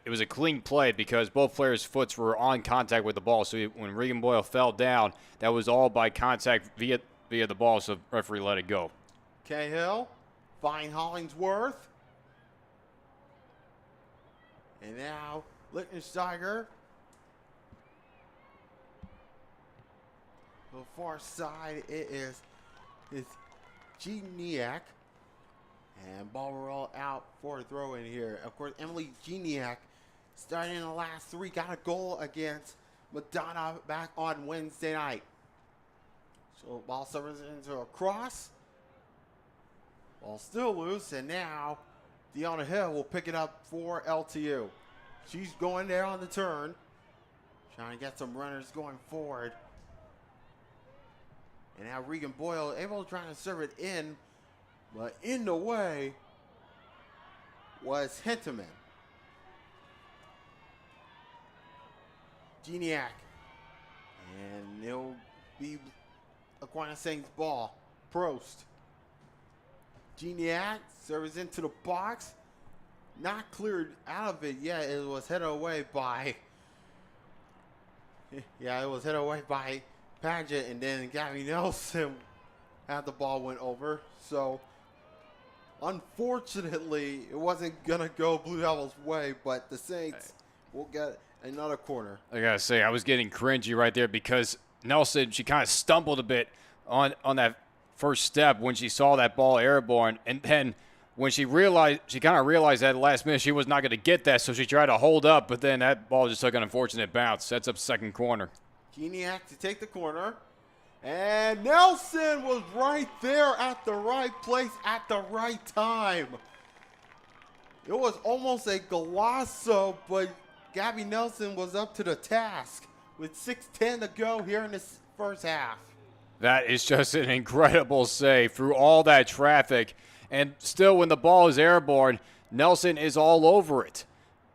was a clean play because both players' foots were on contact with the ball. So when Regan Boyle fell down, that was all by contact via the ball. So the referee let it go. Cahill, find Hollingsworth. And now Lichtensteiger. The far side, it's Geniak. And ball roll out for a throw in here. Of course, Emily Geniak starting in the last three. Got a goal against Madonna back on Wednesday night. So ball serves into a cross. Ball still loose. And now Deanna Hill will pick it up for LTU. She's going there on the turn. Trying to get some runners going forward. And now Regan Boyle able to try to serve it in. But in the way was Hinterman. Geniak. And it'll be Aquinas Saints ball. Prost. Geniak serves into the box. Not cleared out of it yet. It was headed away by Paget, and then Gabby Nelson had the ball went over. So unfortunately, it wasn't going to go Blue Devils' way, but the Saints will get another corner. I got to say, I was getting cringy right there because Nelson, she kind of stumbled a bit on that first step when she saw that ball airborne. And then when she kind of realized at the last minute she was not going to get that, so she tried to hold up, but then that ball just took an unfortunate bounce. Sets up second corner. Geniak to take the corner. And Nelson was right there at the right place at the right time. It was almost a golazo, but Gabby Nelson was up to the task with 6:10 to go here in this first half. That is just an incredible save through all that traffic. And still, when the ball is airborne, Nelson is all over it.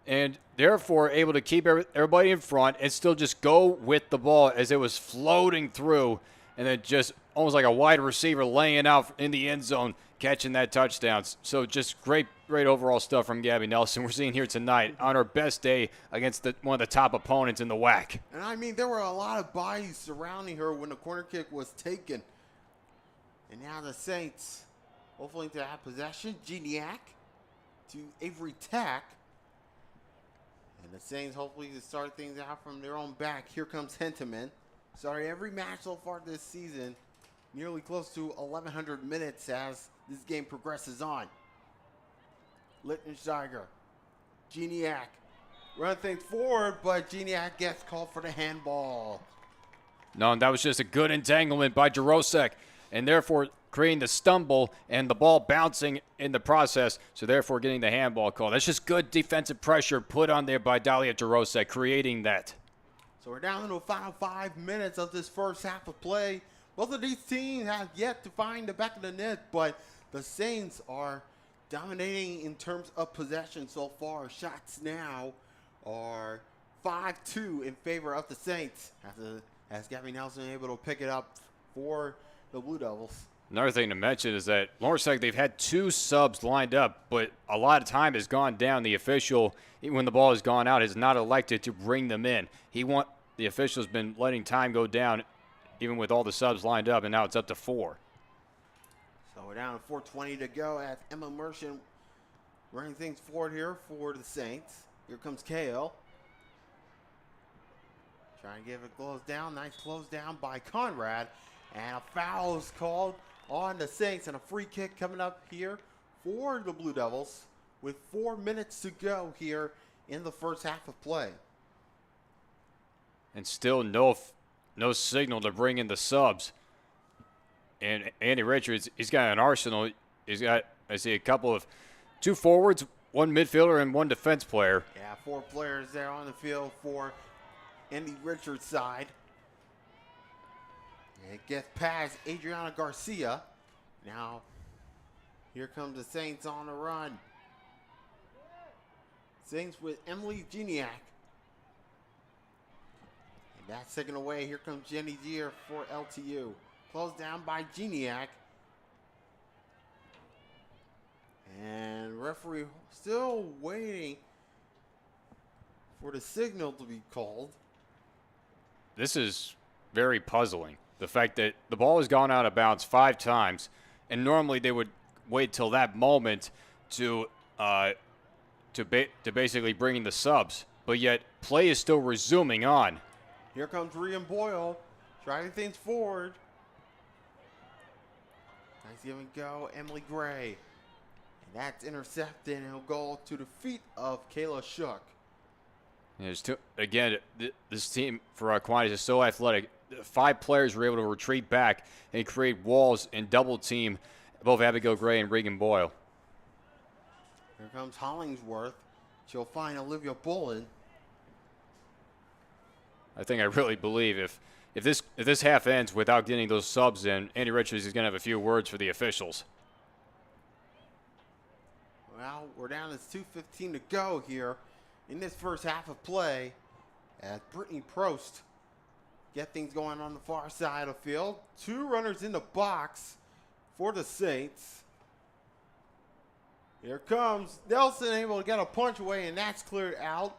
And therefore able to keep everybody in front and still just go with the ball as it was floating through. And then just almost like a wide receiver laying out in the end zone, catching that touchdown. So just great overall stuff from Gabby Nelson. We're seeing here tonight on her best day against one of the top opponents in the WAC. And I mean, there were a lot of bodies surrounding her when the corner kick was taken. And now the Saints hopefully to have possession. Geniak to Avery Tack. And the Saints hopefully to start things out from their own back. Here comes Hinterman. Started every match so far this season, nearly close to 1,100 minutes as this game progresses on. Lichtensteiger, Geniak, run things forward, but Geniak gets called for the handball. No, that was just a good entanglement by Jarosek, and therefore creating the stumble and the ball bouncing in the process, so therefore getting the handball call. That's just good defensive pressure put on there by Dahlia Jarosek, creating that. So we're down to the final 5 minutes of this first half of play. Both of these teams have yet to find the back of the net, but the Saints are dominating in terms of possession so far. Shots now are 5-2 in favor of the Saints as Gabby Nelson able to pick it up for the Blue Devils. Another thing to mention is that Lawrence Tech, they've had 2 subs lined up, but a lot of time has gone down. The official, when the ball has gone out, has not elected to bring them in. The official's been letting time go down even with all the subs lined up, and now it's up to 4. So we're down to 4:20 to go as Emma Merchant running things forward here for the Saints. Here comes Kale. Trying to give a close down. Nice close down by Conrad. And a foul is called on the Saints, and a free kick coming up here for the Blue Devils with 4 minutes to go here in the first half of play. And still no signal to bring in the subs. And Andy Richards, he's got an arsenal. He's got, I see, 2 forwards, 1 midfielder, and 1 defense player. Yeah, 4 players there on the field for Andy Richards' side. It gets past Adriana Garcia. Now, here comes the Saints on the run. Saints with Emily Geniak. That's taken away. Here comes Jenny Deere for LTU. Closed down by Geniac. And referee still waiting for the signal to be called. This is very puzzling. The fact that the ball has gone out of bounds 5 times, and normally they would wait till that moment to basically bring in the subs, but yet play is still resuming on. Here comes Rian Boyle, driving things forward. Nice give and go, Emily Gray. And that's intercepted, and it'll go to the feet of Kayla Shook. There's again, this team for Aquinas is so athletic. 5 players were able to retreat back and create walls and double team both Abigail Gray and Regan Boyle. Here comes Hollingsworth. She'll find Olivia Bullen. I think I really believe if this half ends without getting those subs in, Andy Richards is going to have a few words for the officials. Well, we're down to 2:15 to go here in this first half of play as Brittany Prost get things going on the far side of the field. 2 runners in the box for the Saints. Here comes Nelson, able to get a punch away, and that's cleared out.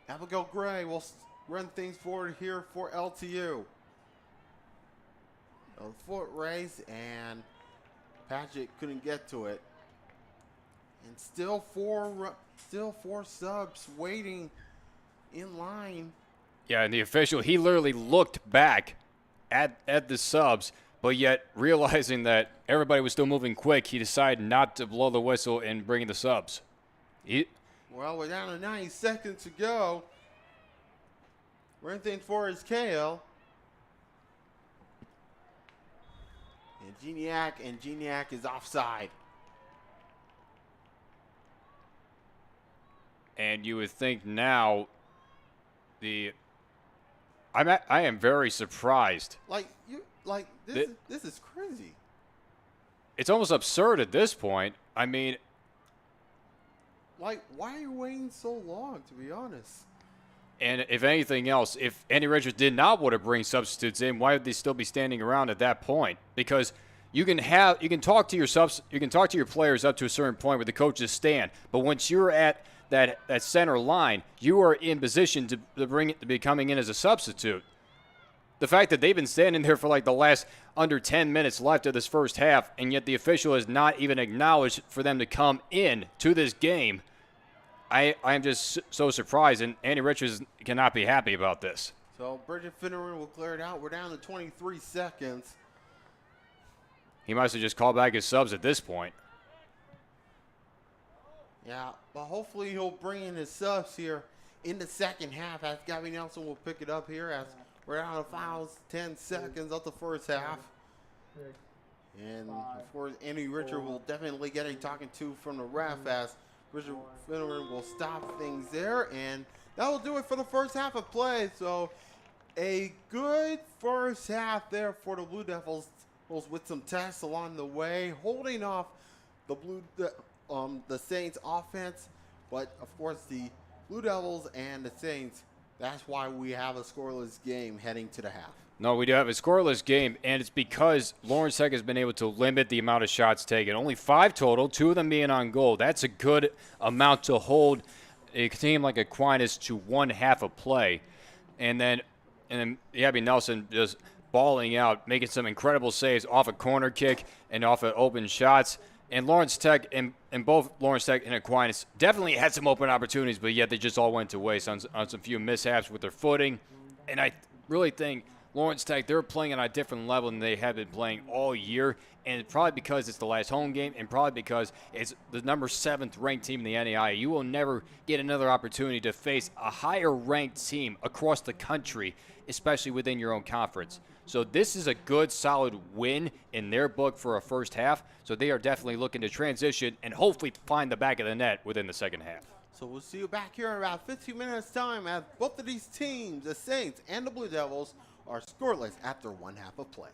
Abigail Gray will run things forward here for LTU. A foot race, and Paget couldn't get to it. And still four subs waiting in line. Yeah, and the official, he literally looked back at the subs, but yet realizing that everybody was still moving quick, he decided not to blow the whistle and bring in the subs. Well, we're down to 90 seconds to go. Running things for is Kale. And Geniac is offside. And you would think now I am very surprised. This is crazy. It's almost absurd at this point. I mean, why are you waiting so long, to be honest? And if anything else, if Andy Richards did not want to bring substitutes in, why would they still be standing around at that point? Because you can talk to your players up to a certain point where the coaches stand, but once you're at that center line, you are in position to be coming in as a substitute. The fact that they've been standing there for like the last under 10 minutes left of this first half, and yet the official has not even acknowledged for them to come in to this game, I am just so surprised, and Andy Richards cannot be happy about this. So Bridget Finneran will clear it out. We're down to 23 seconds. He must have just called back his subs at this point. Yeah, but hopefully he'll bring in his subs here in the second half as Gabby Nelson will pick it up here as we're down to 10 seconds of the first half. And of course, Andy Richard will definitely get a talking to from the ref as Richard Finneran will stop things there. And that will do it for the first half of play. So a good first half there for the Blue Devils with some tests along the way, holding off the Saints offense, but of course the Blue Devils and the Saints, that's why we have a scoreless game heading to the half. No, we do have a scoreless game, and it's because Lawrence Tech has been able to limit the amount of shots taken. Only 5 total, 2 of them being on goal. That's a good amount to hold a team like Aquinas to 1 half of play. And then Gabby Nelson just balling out, making some incredible saves off a corner kick and off of open shots. And Lawrence Tech, and both Lawrence Tech and Aquinas definitely had some open opportunities, but yet they just all went to waste on some few mishaps with their footing. And I really think Lawrence Tech, they're playing on a different level than they have been playing all year. And it's probably because it's the last home game, and probably because it's the number 7th ranked team in the NAIA. You will never get another opportunity to face a higher ranked team across the country, especially within your own conference. So this is a good, solid win in their book for a first half. So they are definitely looking to transition and hopefully find the back of the net within the second half. So we'll see you back here in about 15 minutes time as both of these teams, the Saints and the Blue Devils, are scoreless after 1 half of play.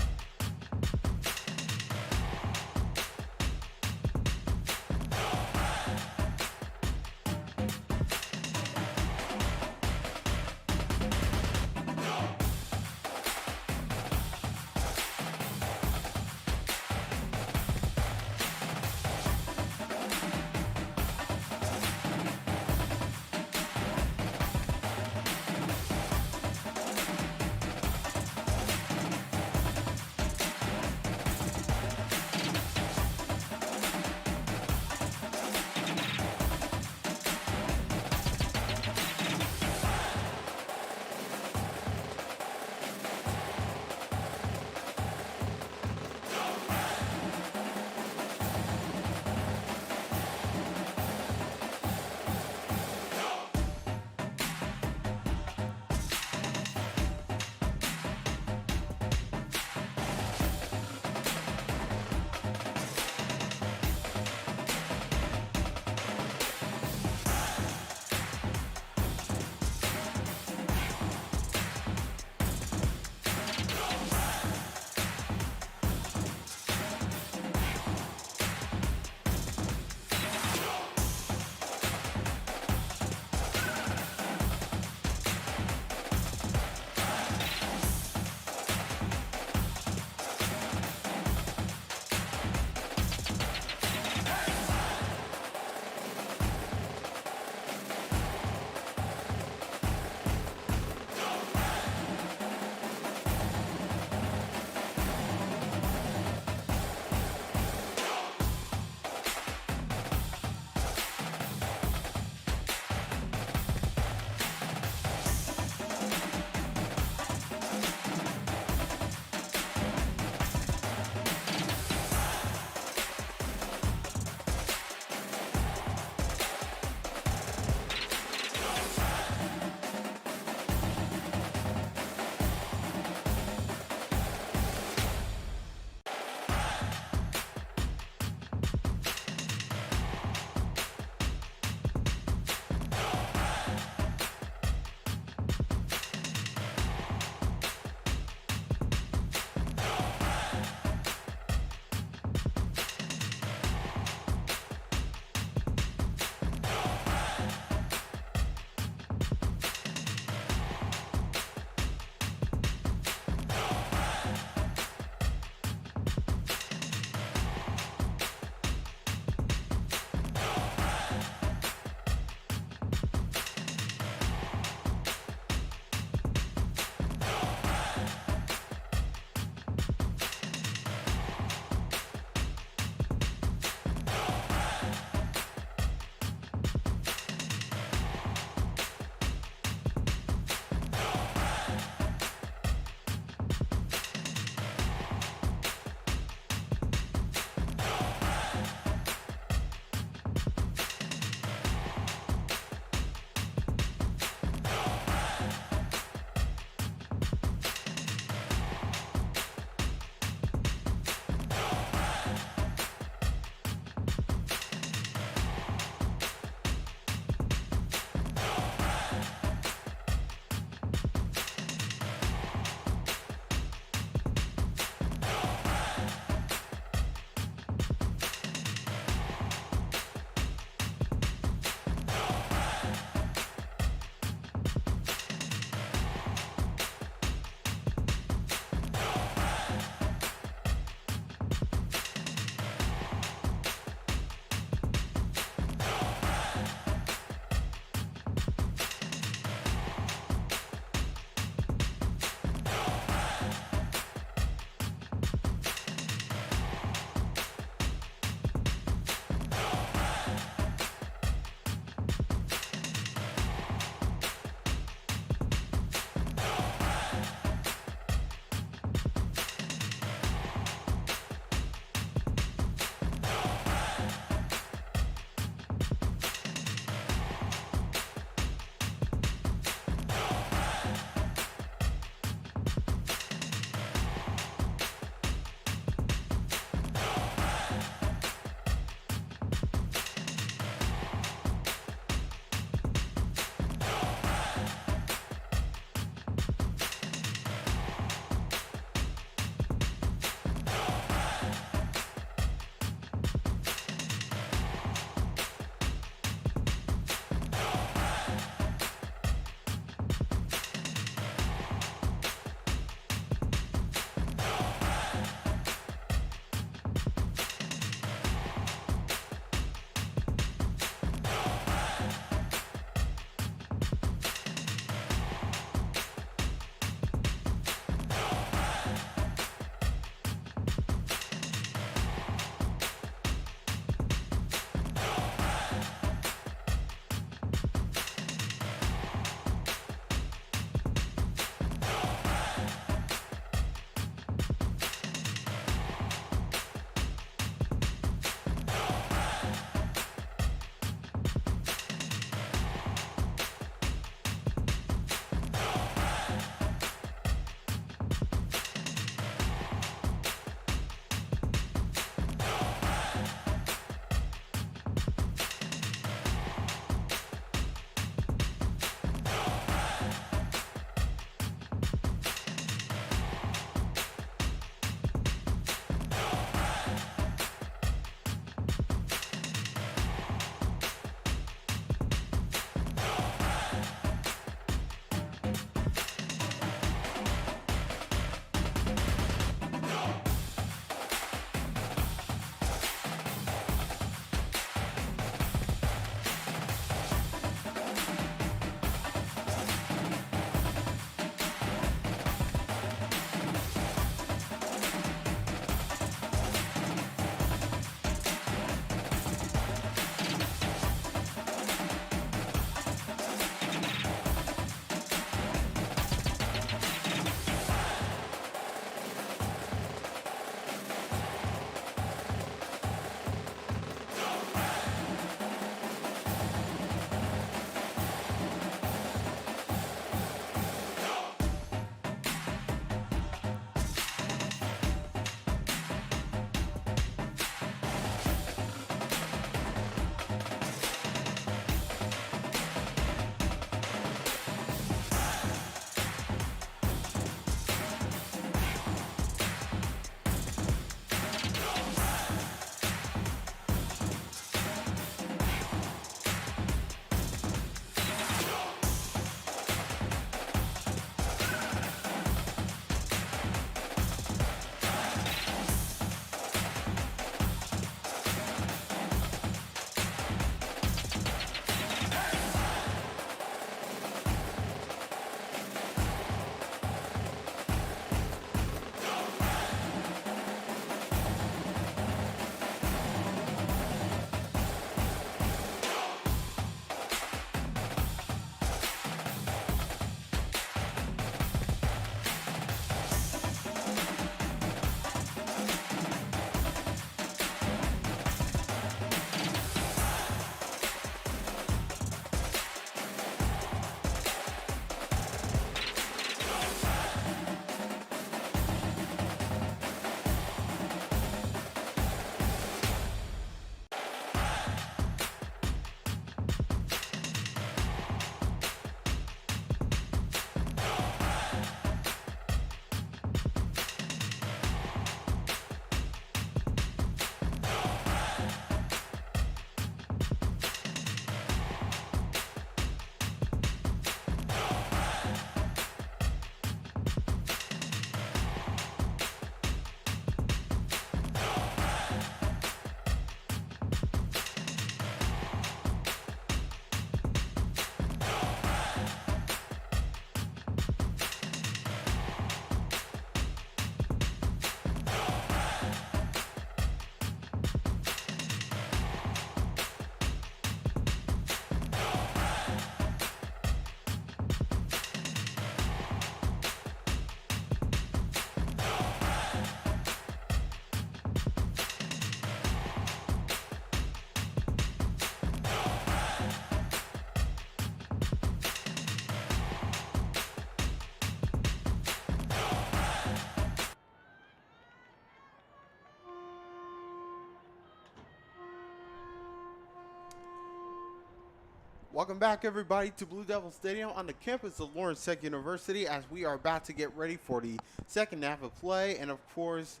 Welcome back, everybody, to Blue Devil Stadium on the campus of Lawrence Tech University as we are about to get ready for the second half of play. And, of course,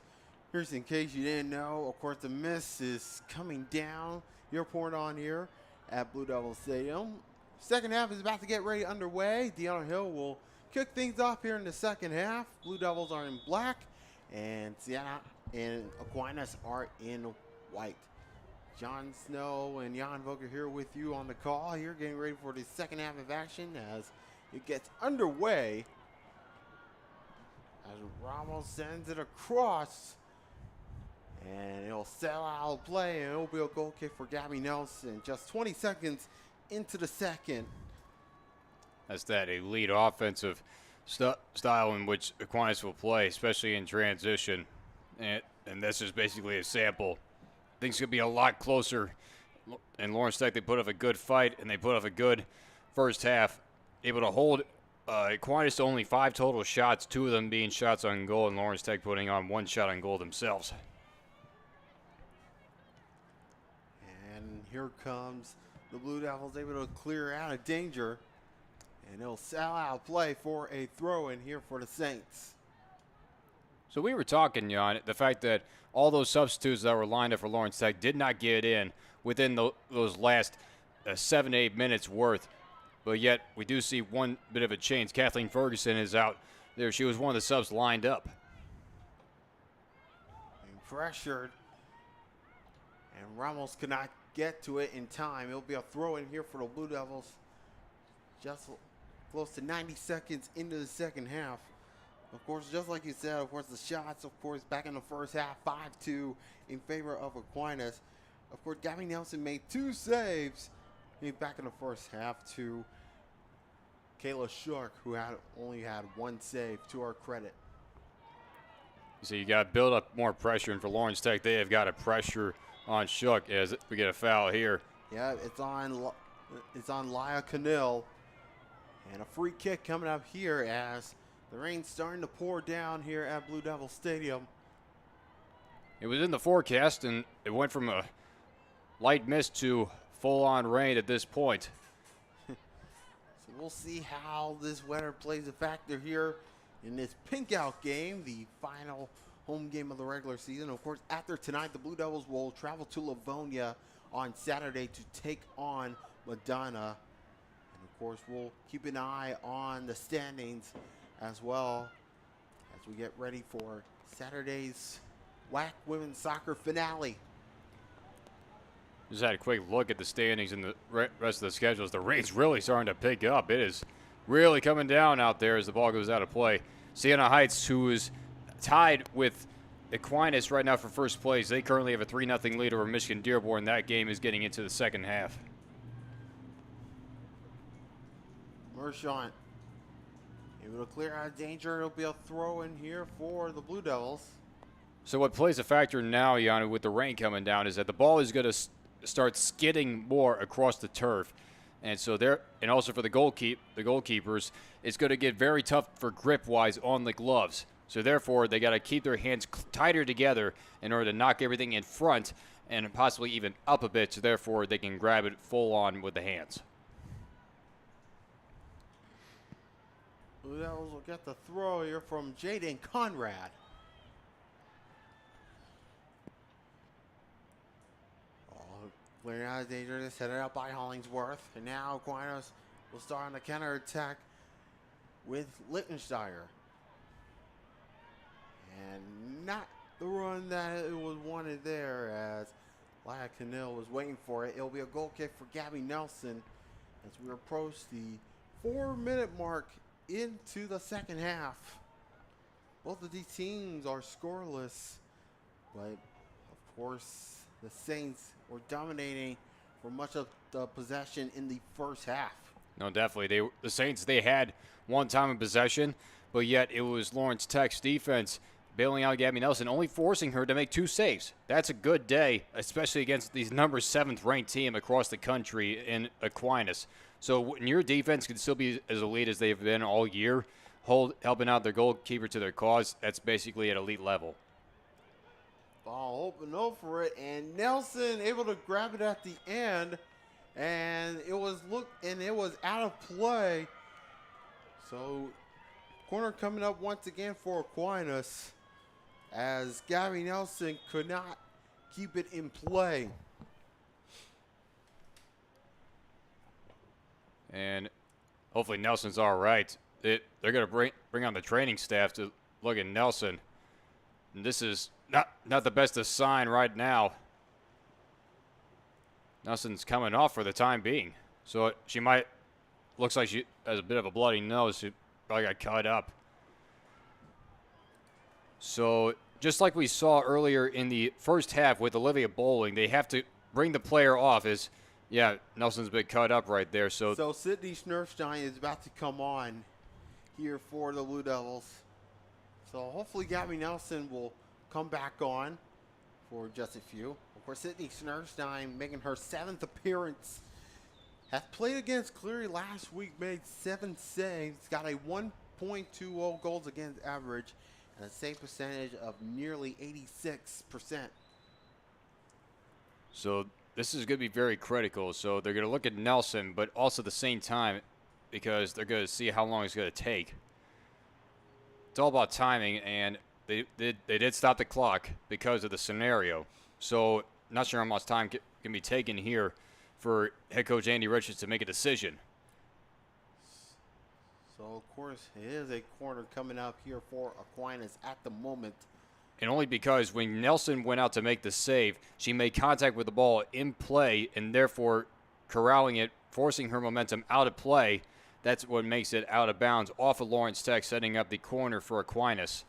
here's in case you didn't know, of course, the mist is coming down. You're pouring on here at Blue Devil Stadium. Second half is about to get ready underway. Deanna Hill will kick things off here in the second half. Blue Devils are in black, and Sienna and Aquinas are in white. John Snow and Jan Voger here with you on the call here, getting ready for the second half of action as it gets underway. As Ramos sends it across, and it'll sell out of play, and it'll be a goal kick for Gabby Nelson. Just 20 seconds into the second. That's that elite offensive style in which Aquinas will play, especially in transition. And this is basically a sample. Things could be a lot closer. In Lawrence Tech, they put up a good fight, and they put up a good first half. Able to hold Aquinas to only 5 total shots, 2 of them being shots on goal, and Lawrence Tech putting on 1 shot on goal themselves. And here comes the Blue Devils, able to clear out of danger. And it'll sell out play for a throw-in here for the Saints. So we were talking, Jan, the fact that all those substitutes that were lined up for Lawrence Tech did not get in within those last 7 to 8 minutes worth. But yet we do see one bit of a change. Kathleen Ferguson is out there. She was one of the subs lined up. Being pressured. And Ramos could not get to it in time. It'll be a throw-in here for the Blue Devils. Just close to 90 seconds into the second half. Of course, just like you said, of course, the shots, of course, back in the first half, 5-2 in favor of Aquinas. Of course, Gabby Nelson made 2 saves back in the first half to Kayla Shook, who only had 1 save, to our credit. So you got to build up more pressure, and for Lawrence Tech, they have got to pressure on Shook as we get a foul here. Yeah, it's on Laya Cannell. And a free kick coming up here as the rain's starting to pour down here at Blue Devil Stadium. It was in the forecast, and it went from a light mist to full-on rain at this point. So we'll see how this weather plays a factor here in this pink-out game, the final home game of the regular season. Of course, after tonight, the Blue Devils will travel to Livonia on Saturday to take on Madonna. And, of course, we'll keep an eye on the standings as well as we get ready for Saturday's WAC Women's Soccer finale. Just had a quick look at the standings and the rest of the schedules. The rain's really starting to pick up. It is really coming down out there as the ball goes out of play. Siena Heights, who is tied with Aquinas right now for first place, they currently have a 3-0 lead over Michigan Dearborn. That game is getting into the second half. Mershant able to clear out of danger. It'll be a throw in here for the Blue Devils. So what plays a factor now, Jan, with the rain coming down is that the ball is going to start skidding more across the turf. And so and also for the goalkeepers, it's going to get very tough for grip-wise on the gloves. So therefore, they got to keep their hands tighter together in order to knock everything in front and possibly even up a bit, so therefore they can grab it full on with the hands. Blue Devils will get the throw here from Jaden Conrad. Clearing out of danger, this headed out by Hollingsworth. And now Aquinas will start on the counter attack with Lichtensteiner. And not the run that it was wanted there as Laya Cannell was waiting for it. It'll be a goal kick for Gabby Nelson as we approach the 4-minute mark into the second half. Both of these teams are scoreless, but of course the Saints were dominating for much of the possession in the first half. No, definitely. The Saints, they had one time in possession, but yet it was Lawrence Tech's defense bailing out Gabby Nelson, only forcing her to make 2 saves. That's a good day, especially against these number 7th ranked team across the country in Aquinas. So when your defense can still be as elite as they've been all year, helping out their goalkeeper to their cause, that's basically at elite level. Ball open over it, and Nelson able to grab it at the end and it was out of play. So corner coming up once again for Aquinas, as Gabby Nelson could not keep it in play. And hopefully Nelson's all right. They're going to bring on the training staff to look at Nelson. And this is not the best of sign right now. Nelson's coming off for the time being. So looks like she has a bit of a bloody nose. She probably got cut up. So just like we saw earlier in the first half with Olivia Bowling, they have to bring the player off. Nelson's been cut up right there. So Sydney Schnurstein is about to come on here for the Blue Devils. So hopefully Gabby Nelson will come back on for just a few. Of course, Sydney Schnurstein making her 7th appearance. Has played against Cleary last week, made 7 saves, got a 1.20 goals against average, and a save percentage of nearly 86%. So this is going to be very critical. So they're going to look at Nelson, but also at the same time, because they're going to see how long it's going to take. It's all about timing, and they did stop the clock because of the scenario. So not sure how much time can be taken here for head coach Andy Richards to make a decision. So, of course, it is a corner coming up here for Aquinas at the moment. And only because when Nelson went out to make the save, she made contact with the ball in play and therefore corralling it, forcing her momentum out of play. That's what makes it out of bounds off of Lawrence Tech, setting up the corner for Aquinas.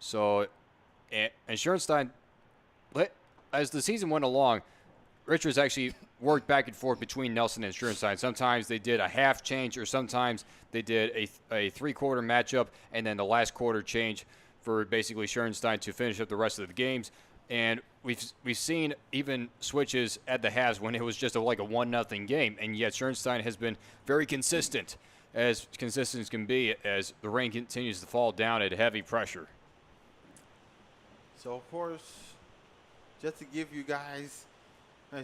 So, and Schoenstein, as the season went along, Richards actually worked back and forth between Nelson and Schoenstein. Sometimes they did a half change, or sometimes they did a three-quarter matchup, and then the last quarter change for basically Schoenstein to finish up the rest of the games. And we've seen even switches at the halves when it was just like a 1-0 game, and yet Schoenstein has been very consistent as can be, as the rain continues to fall down at heavy pressure. So, of course, just to give you guys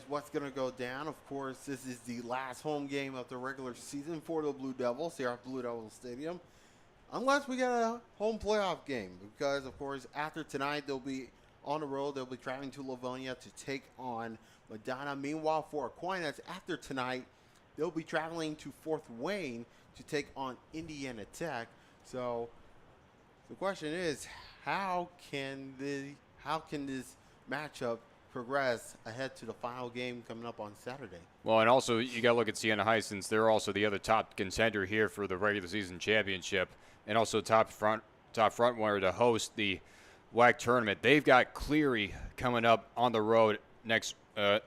what's going to go down, of course, this is the last home game of the regular season for the Blue Devils here at Blue Devils Stadium. Unless we get a home playoff game, because, of course, after tonight, they'll be on the road. They'll be traveling to Livonia to take on Madonna. Meanwhile, for Aquinas, after tonight, they'll be traveling to Fort Wayne to take on Indiana Tech. So the question is, how can this matchup progress ahead to the final game coming up on Saturday? Well, and also you got to look at Siena Heights, since they're also the other top contender here for the regular season championship, and also top front runner to host the WAC tournament. They've got Cleary coming up on the road next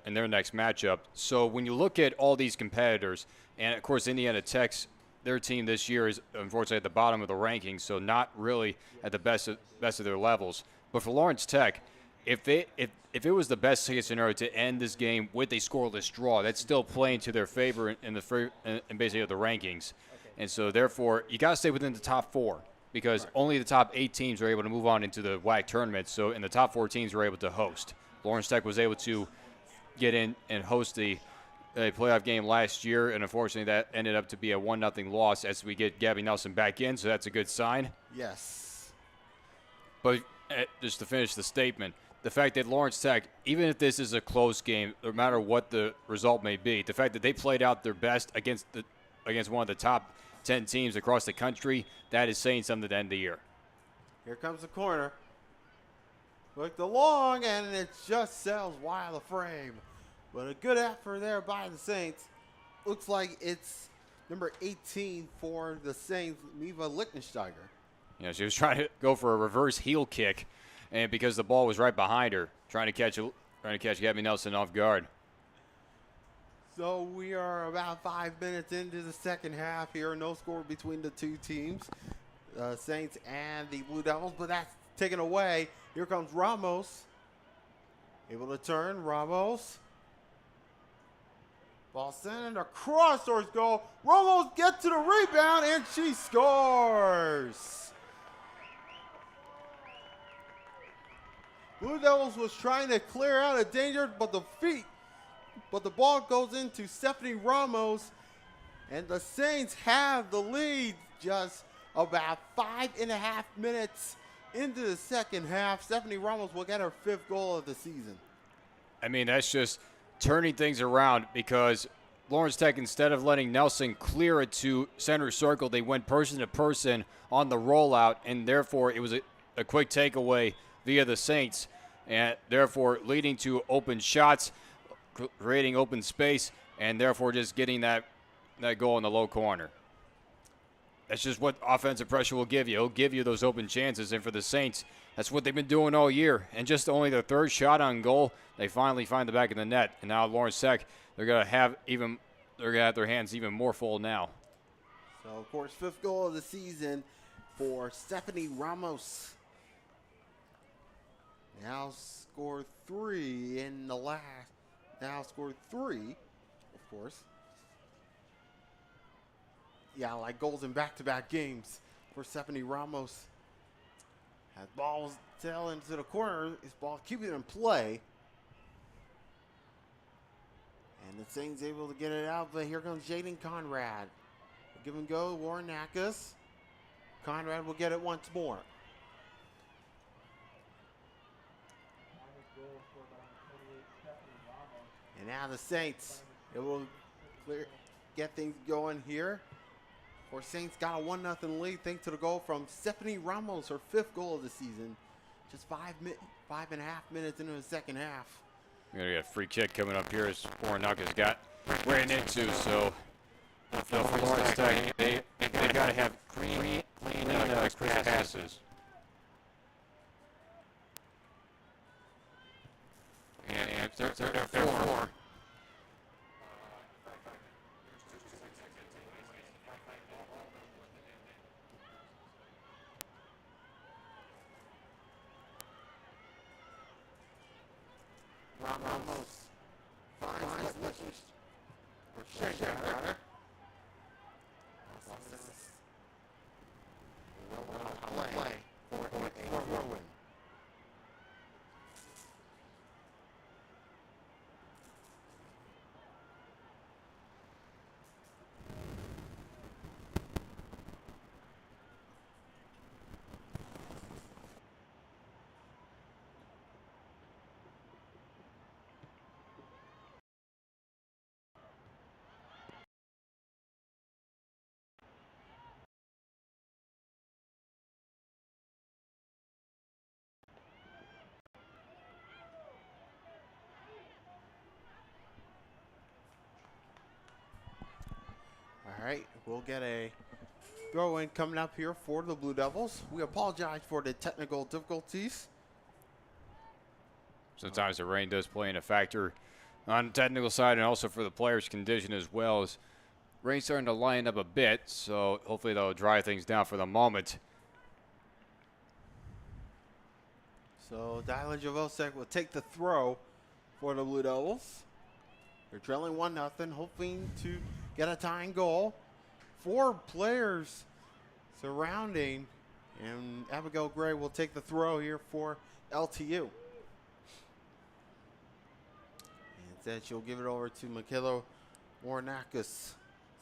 in their next matchup. So when you look at all these competitors, and of course Indiana Tech's, their team this year is unfortunately at the bottom of the rankings, so not really at the best of their levels. But for Lawrence Tech, if it was the best case scenario to end this game with a scoreless draw, that's still playing to their favor in basically the rankings. And so therefore, you got to stay within the top 4, because only the top 8 teams are able to move on into the WAC tournament. So in the top 4 teams were able to host. Lawrence Tech was able to get in and host a playoff game last year, and unfortunately that ended up to be a 1-0 loss as we get Gabby Nelson back in, so that's a good sign. Yes. But just to finish the statement, the fact that Lawrence Tech, even if this is a close game, no matter what the result may be, the fact that they played out their best against one of the top 10 teams across the country, that is saying something to end the year. Here comes the corner. Looked along, and it just sails wide of the frame. But a good effort there by the Saints. Looks like it's number 18 for the Saints, Miva Lichtensteiger. Yeah, she was trying to go for a reverse heel kick, and because the ball was right behind her, trying to catch Gabby Nelson off guard. So we are about 5 minutes into the second half here. No score between the two teams, Saints and the Blue Devils, but that's taken away. Here comes Ramos. Able to turn, Ramos. Ball sent across towards goal. Ramos gets to the rebound, and she scores. Blue Devils was trying to clear out of danger, but the feet but the ball goes into Stephanie Ramos, and the Saints have the lead just about 5.5 minutes into the second half. Stephanie Ramos will get her 5th goal of the season. I mean, that's just turning things around because Lawrence Tech, instead of letting Nelson clear it to center circle, they went person to person on the rollout, and therefore it was a quick takeaway via the Saints, and therefore leading to open shots, creating open space, and therefore just getting that goal in the low corner. That's just what offensive pressure will give you. It'll give you those open chances, and for the Saints, that's what they've been doing all year. And just only their 3rd shot on goal, they finally find the back of the net. And now Lawrence Tech, they're gonna have their hands even more full now. So of course, 5th goal of the season for Stephanie Ramos. Now scored 3 in the last. Now scored 3, of course. Yeah, like goals in back-to-back games for Stephanie Ramos. Has balls tail into the corner. His ball keeping it in play. And the Saints able to get it out, but here comes Jaden Conrad. Give and go, Warren Nakas. Conrad will get it once more. And now the Saints, it will get things going here. Of course, Saints got a 1-0 lead thanks to the goal from Stephanie Ramos, her 5th goal of the season. Just 5.5 minutes into the second half. We're going to get a free kick coming up here as Warren Nakas ran into, so for Lawrence Tech, they got to have clean passes. And therefore, Ramos finds his missions. Play for a win. All right, we'll get a throw-in coming up here for the Blue Devils. We apologize for the technical difficulties. Sometimes the rain does play in a factor on the technical side and also for the players' condition as well. As rain's starting to line up a bit, so hopefully that'll dry things down for the moment. So Dylan Javosek will take the throw for the Blue Devils. They're trailing 1-0, hoping to get a tying goal. 4 players surrounding, and Abigail Gray will take the throw here for LTU. And then she'll give it over to Michaela Warnakis.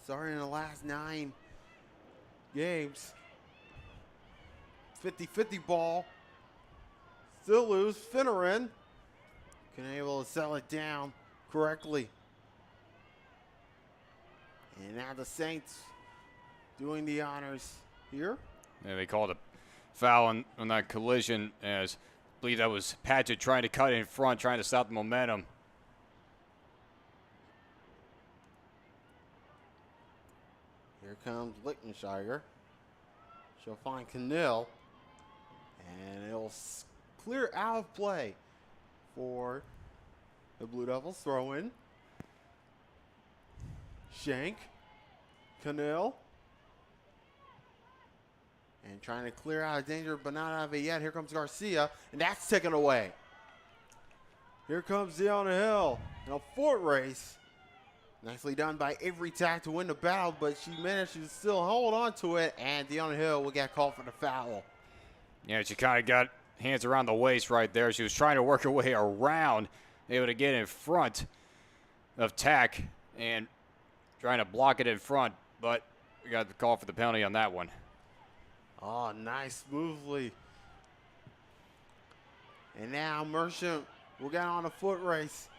Starting in the last 9 games. 50-50 ball. Still loose. Finneran can able to sell it down correctly. And now the Saints doing the honors here. Yeah, they called a foul on that collision, as I believe that was Padgett trying to cut in front, trying to stop the momentum. Here comes Lichtensteiger. She'll find Cannell. And it'll clear out of play for the Blue Devils. Throw in. Shank. Cannell. And trying to clear out of danger, but not out of it yet. Here comes Garcia, and that's taken away. Here comes Deanna Hill in a foot race. Nicely done by Avery Tack to win the battle, but she managed to still hold on to it, and Deanna Hill will get called for the foul. Yeah, she kind of got hands around the waist right there. She was trying to work her way around, able to get in front. of Tech and trying to block it in front, but we got the call for the penalty on that one. Oh, nice, smoothly. And now Merchant will get on a foot race.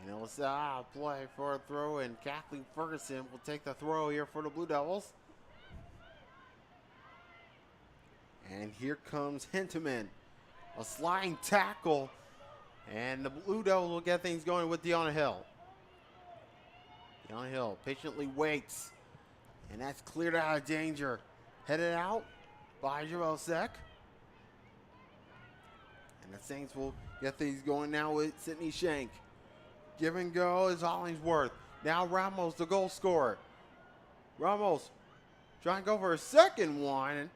And it was a play for a throw, and Kathleen Ferguson will take the throw here for the Blue Devils. And here comes Hinteman. A sliding tackle. And the Blue Devils will get things going with Deanna Hill. Deanna Hill patiently waits. And that's cleared out of danger. Headed out by Joel Seck. And the Saints will get things going now with Sydney Shank. Give and go is Hollingsworth. Now Ramos, the goal scorer. Ramos trying to go for a second one.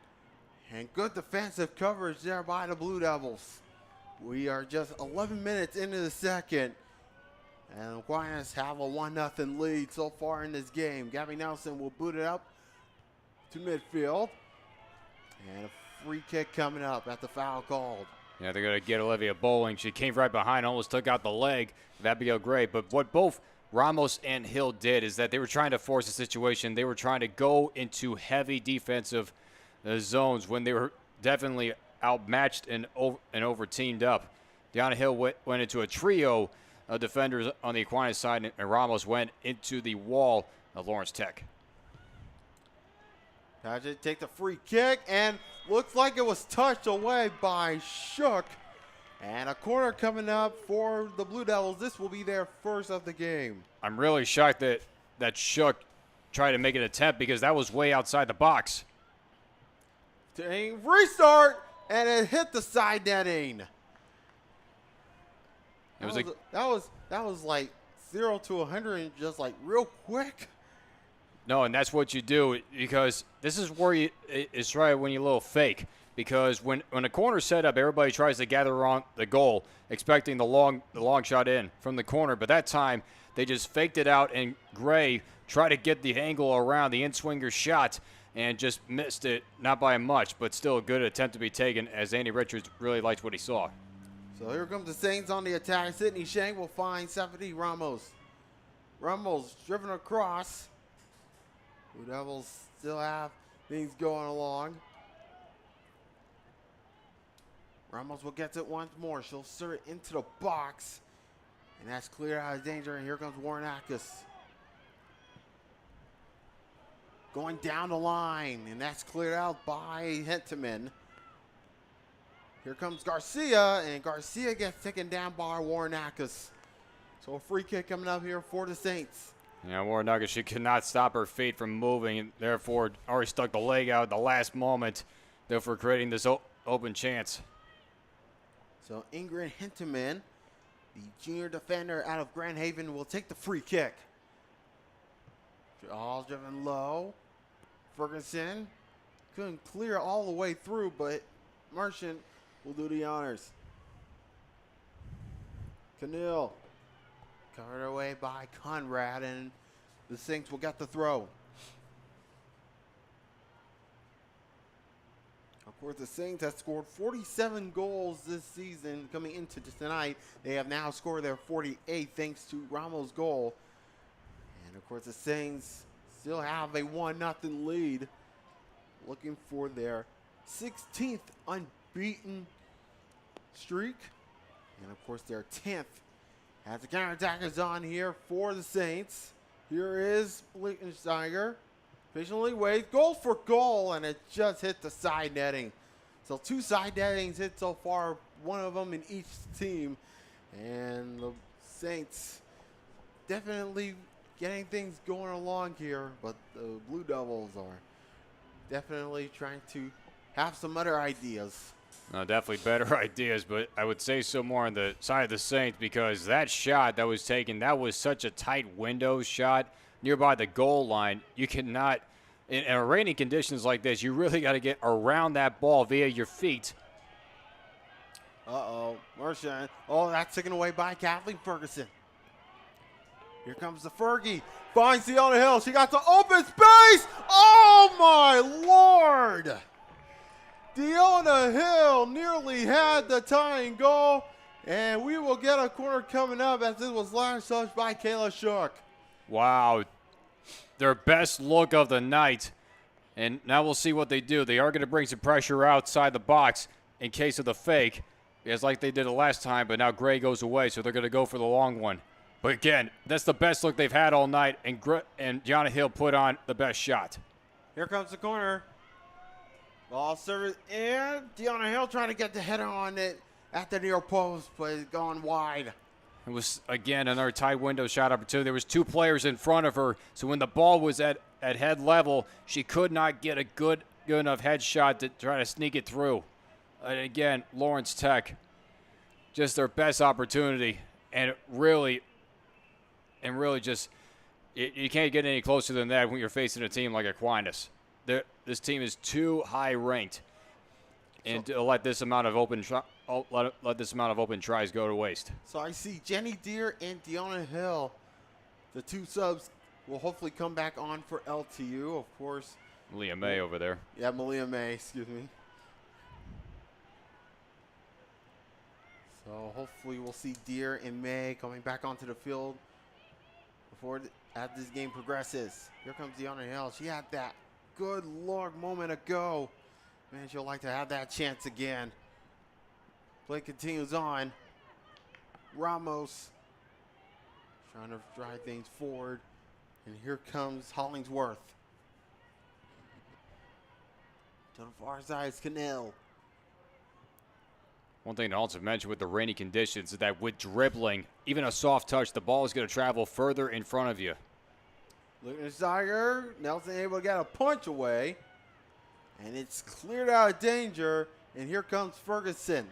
And good defensive coverage there by the Blue Devils. We are just 11 minutes into the second. And the Aquinas have a 1-0 lead so far in this game. Gabby Nelson will boot it up to midfield. And a free kick coming up at the foul called. Yeah, they're going to get Olivia Bowling. She came right behind, almost took out the leg of Abigail Gray. But what both Ramos and Hill did is that they were trying to force a situation. They were trying to go into heavy defensive zones when they were definitely outmatched and over-teamed up. Deanna Hill went into a trio of defenders on the Aquinas side, and Ramos went into the wall of Lawrence Tech. Paget take the free kick, and looks like it was touched away by Shook. And a corner coming up for the Blue Devils. This will be their first of the game. I'm really shocked that Shook tried to make an attempt because that was way outside the box. Restart, and it hit the side netting. That was like 0 to 100 just like real quick. No, and that's what you do, because this is where it's right when you're a little fake. Because when a corner's set up, everybody tries to gather around the goal, expecting the long shot in from the corner. But that time, they just faked it out, and Gray tried to get the angle around the in-swinger shot and just missed it, not by much, but still a good attempt to be taken, as Andy Richards really liked what he saw. So here comes the Saints on the attack. Sydney Shank will find Stephanie Ramos. Ramos driven across. Blue Devils still have things going along. Ramos will get it once more. She'll serve it into the box. And that's cleared out of danger. And here comes Warren Ackes. Going down the line. And that's cleared out by Hinteman. Here comes Garcia. And Garcia gets taken down by Warren Ackes. So a free kick coming up here for the Saints. Yeah, Warren Ackes, she could not stop her feet from moving. And therefore, already stuck the leg out at the last moment. Therefore, creating this open chance. So Ingrid Hinteman, the junior defender out of Grand Haven, will take the free kick. All driven low. Ferguson couldn't clear all the way through, but Merchant will do the honors. Canil covered away by Conrad, and the Saints will get the throw. Of course, the Saints have scored 47 goals this season coming into tonight. They have now scored their 48th thanks to Ramos' goal. And, of course, the Saints still have a 1-0 lead, looking for their 16th unbeaten streak. And, of course, their 10th. As the counterattack is on here for the Saints. Here is Lichtensteiger. Patiently waits, goal for goal, and it just hit the side netting. So 2 side nettings hit so far, one of them in each team. And the Saints definitely getting things going along here, but the Blue Devils are definitely trying to have some other ideas. Definitely better ideas, but I would say so more on the side of the Saints, because that shot that was taken, that was such a tight window shot nearby the goal line. You cannot, in rainy conditions like this, you really got to get around that ball via your feet. Uh-oh, Merchant. Oh, that's taken away by Kathleen Ferguson. Here comes the Fergie. Finds Deanna Hill. She got the open space. Oh, my Lord. Deanna Hill nearly had the tying goal. And we will get a corner coming up as this was last touched by Kayla Shook. Wow. Their best look of the night. And now we'll see what they do. They are going to bring some pressure outside the box in case of the fake. It's like they did it last time, but now Gray goes away, so they're going to go for the long one. But again, that's the best look they've had all night, and Gianna Hill put on the best shot. Here comes the corner. Ball service, and Deanna Hill trying to get the header on it at the near post, but it's gone wide. It was, again, another tight window shot opportunity. There was 2 players in front of her, so when the ball was at head level, she could not get a good enough headshot to try to sneak it through. And again, Lawrence Tech, just their best opportunity, and really just, you can't get any closer than that when you're facing a team like Aquinas. This team is too high ranked, and to let this amount of open tries go to waste. So I see Jenny Deere and Deanna Hill, the 2 subs, will hopefully come back on for LTU, of course. Malia May over there. Yeah, Malia May, excuse me. So hopefully we'll see Deere and May coming back onto the field as this game progresses. Here comes Deanna Hill. She had that good Lord moment ago. Man, she'll like to have that chance again. Play continues on. Ramos trying to drive things forward. And here comes Hollingsworth. To the far side is Cannell. One thing to also mention with the rainy conditions is that with dribbling, even a soft touch, the ball is going to travel further in front of you. Looking at Steiger. Nelson able to get a punch away. And it's cleared out of danger. And here comes Ferguson.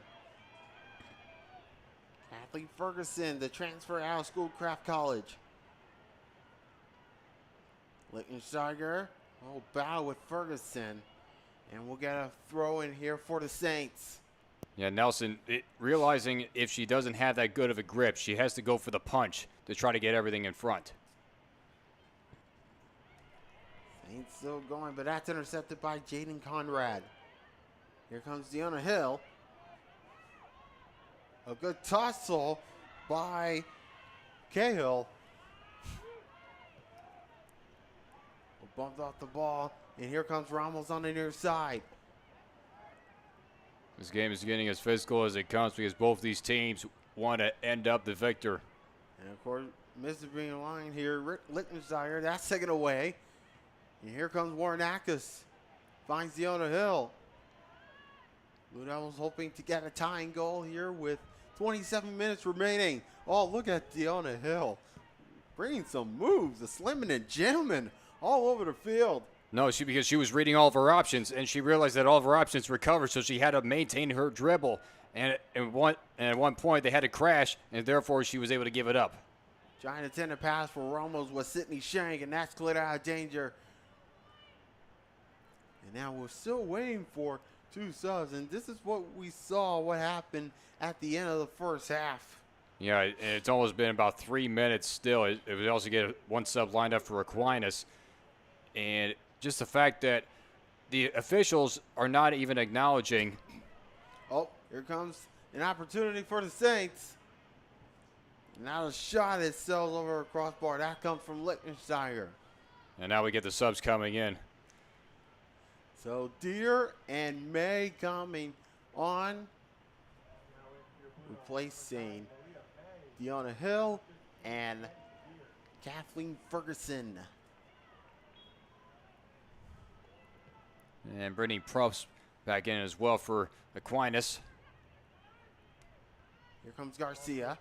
Kathleen Ferguson, the transfer out of Schoolcraft College. Lichtensteiger, oh, battle with Ferguson. And we'll get a throw in here for the Saints. Yeah, Nelson, realizing if she doesn't have that good of a grip, she has to go for the punch to try to get everything in front. Saints still going, but that's intercepted by Jaden Conrad. Here comes Deanna Hill. A good tussle by Cahill. Bumped off the ball, and here comes Ramos on the near side. This game is getting as physical as it comes because both these teams want to end up the victor. And of course, Mr. being line here, Lichtensteiger, that's taken away. And here comes Warrenakis. Finds Deanna Hill. Blue Devils hoping to get a tying goal here with 27 minutes remaining. Oh, look at Deanna Hill. Bringing some moves, a slimming and jamming all over the field. No, because she was reading all of her options, and she realized that all of her options were covered, so she had to maintain her dribble. And at one point, they had to crash, and therefore she was able to give it up. Trying to send a pass for Ramos with Sydney Shank, and that's cleared out of danger. And now we're still waiting for 2 subs, and this is what we saw, what happened at the end of the first half. Yeah, and it's almost been about 3 minutes still. It was also get 1 sub lined up for Aquinas. And just the fact that the officials are not even acknowledging. Oh, here comes an opportunity for the Saints. Now the shot itself over a crossbar. That comes from Lichtensteiger. And now we get the subs coming in. So Deere and May coming on, replacing Deanna Hill and Kathleen Ferguson. And Brittany Pruff's back in as well for Aquinas. Here comes Garcia.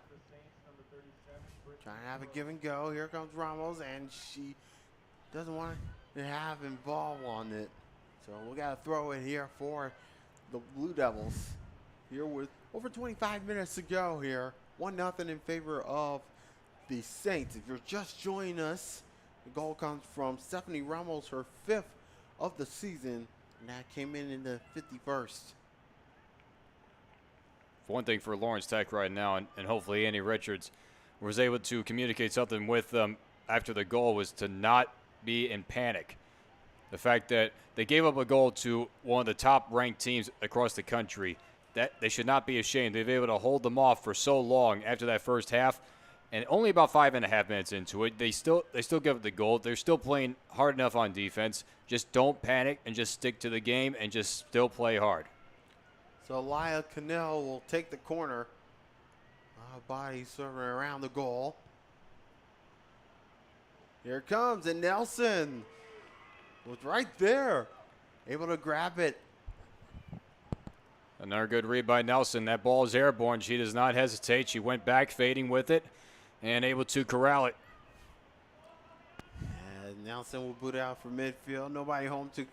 Trying to have a give and go. Here comes Ramos, and she doesn't want to have involved on it. So we got to throw it here for the Blue Devils. Here with over 25 minutes to go here. 1-0 in favor of the Saints. If you're just joining us, the goal comes from Stephanie Ramos, her 5th of the season, and that came in the 51st. One thing for Lawrence Tech right now, and hopefully Andy Richards was able to communicate something with them after the goal, was to not be in panic. The fact that they gave up a goal to one of the top-ranked teams across the country, that they should not be ashamed. They've been able to hold them off for so long after that first half, and only about 5.5 minutes into it, they still give up the goal. They're still playing hard enough on defense. Just don't panic and just stick to the game and just still play hard. So Lyle Cannell will take the corner. Body serving around the goal. Here it comes, and Nelson was right there, able to grab it. Another good read by Nelson. That ball is airborne. She does not hesitate. She went back, fading with it, and able to corral it. And Nelson will boot out for midfield. Nobody home to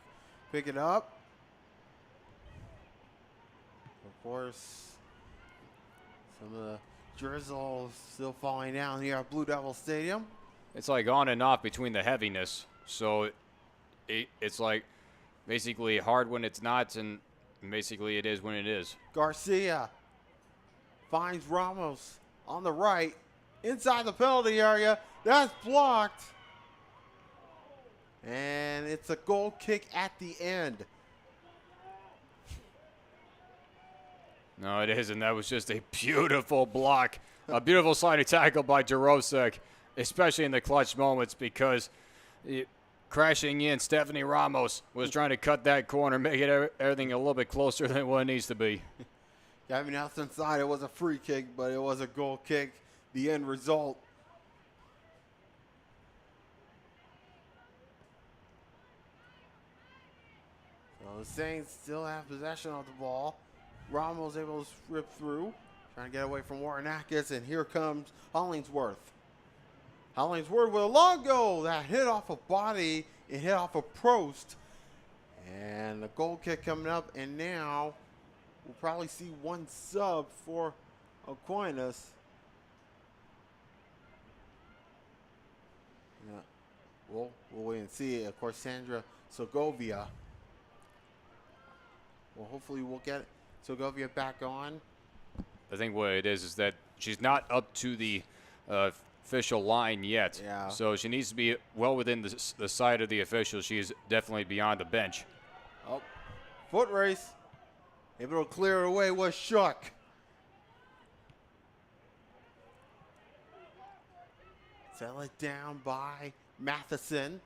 pick it up. Of course, some of the drizzle still falling down here at Blue Devil Stadium. It's like on and off between the heaviness. So it's like basically hard when it's not, and basically it is when it is. Garcia finds Ramos on the right, inside the penalty area. That's blocked. And it's a goal kick at the end. No, it isn't. That was just a beautiful block. A beautiful sliding tackle by Jarosek, especially in the clutch moments, because crashing in, Stephanie Ramos was trying to cut that corner, make it everything a little bit closer than what it needs to be. Gavin Nelson's side, it was a free kick, but it was a goal kick. The end result. So the Saints still have possession of the ball. Ramos able to rip through, trying to get away from Warrenakis, and here comes Hollingsworth. Hollingsworth with a long goal that hit off a body, it hit off a post, and the goal kick coming up, and now we'll probably see one sub for Aquinas. Yeah, we'll wait and see. Of course, Sandra Segovia. Well, hopefully we'll get Segovia back on. I think what it is that she's not up to the official line yet. Yeah. So she needs to be well within the side of the official. She's definitely beyond the bench. Oh, foot race. Able to clear it away was Shook. Sell it down by Matheson.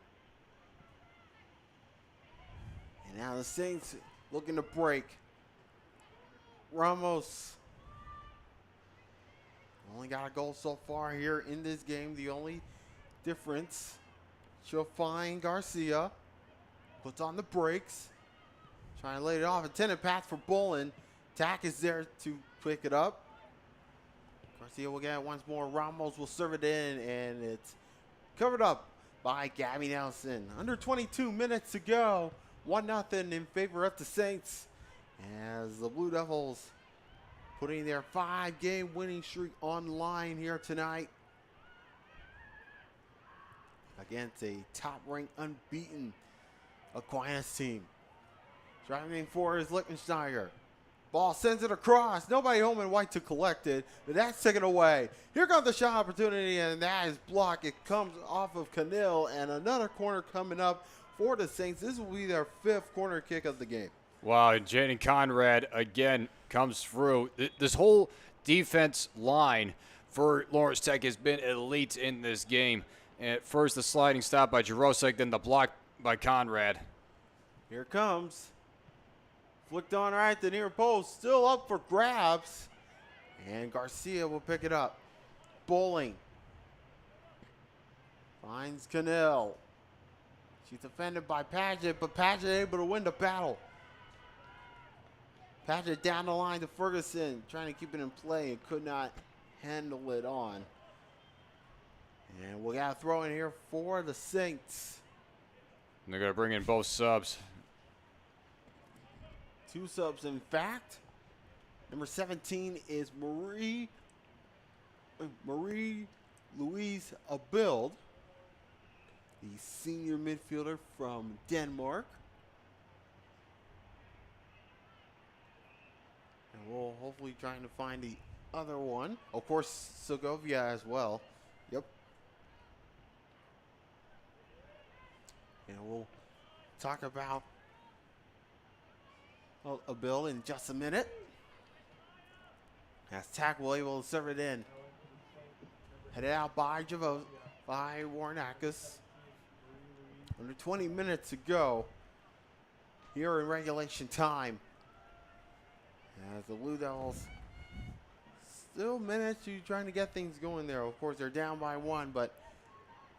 And now the Saints looking to break. Ramos only got a goal so far here in this game. The only difference, she'll find Garcia. Puts on the brakes. Trying to lay it off. Intended pass for Bolin. Tack is there to pick it up. Garcia will get it once more. Ramos will serve it in, and it's covered up by Gabby Nelson. Under 22 minutes to go. 1-0 in favor of the Saints, as the Blue Devils putting their 5-game winning streak on line here tonight against a top-ranked, unbeaten Aquinas team. Driving for is Lichtensteiger. Ball sends it across. Nobody home in white to collect it, but that's taken away. Here comes the shot opportunity, and that is blocked. It comes off of Canil, and another corner coming up for the Saints. This will be their 5th corner kick of the game. Wow, and Jaden Conrad again comes through. This whole defense line for Lawrence Tech has been elite in this game. At first, the sliding stop by Jarosek, then the block by Conrad. Here it comes. Flicked on right at the near post. Still up for grabs. And Garcia will pick it up. Bowling. Finds Canel. She's defended by Paget, but Paget able to win the battle. Paget down the line to Ferguson, trying to keep it in play and could not handle it on. And we got a throw in here for the Saints. And they're going to bring in both subs. 2 subs, in fact. Number 17 is Marie Louise Abild, the senior midfielder from Denmark. And we'll hopefully trying to find the other one. Of course, Segovia as well. Yep. And we'll talk about Abild in just a minute. As tackle able to serve it in. Headed out by Warnakis. Under 20 minutes to go here in regulation time. As the Blue Devils still minutes to trying to get things going there. Of course, they're down by 1, but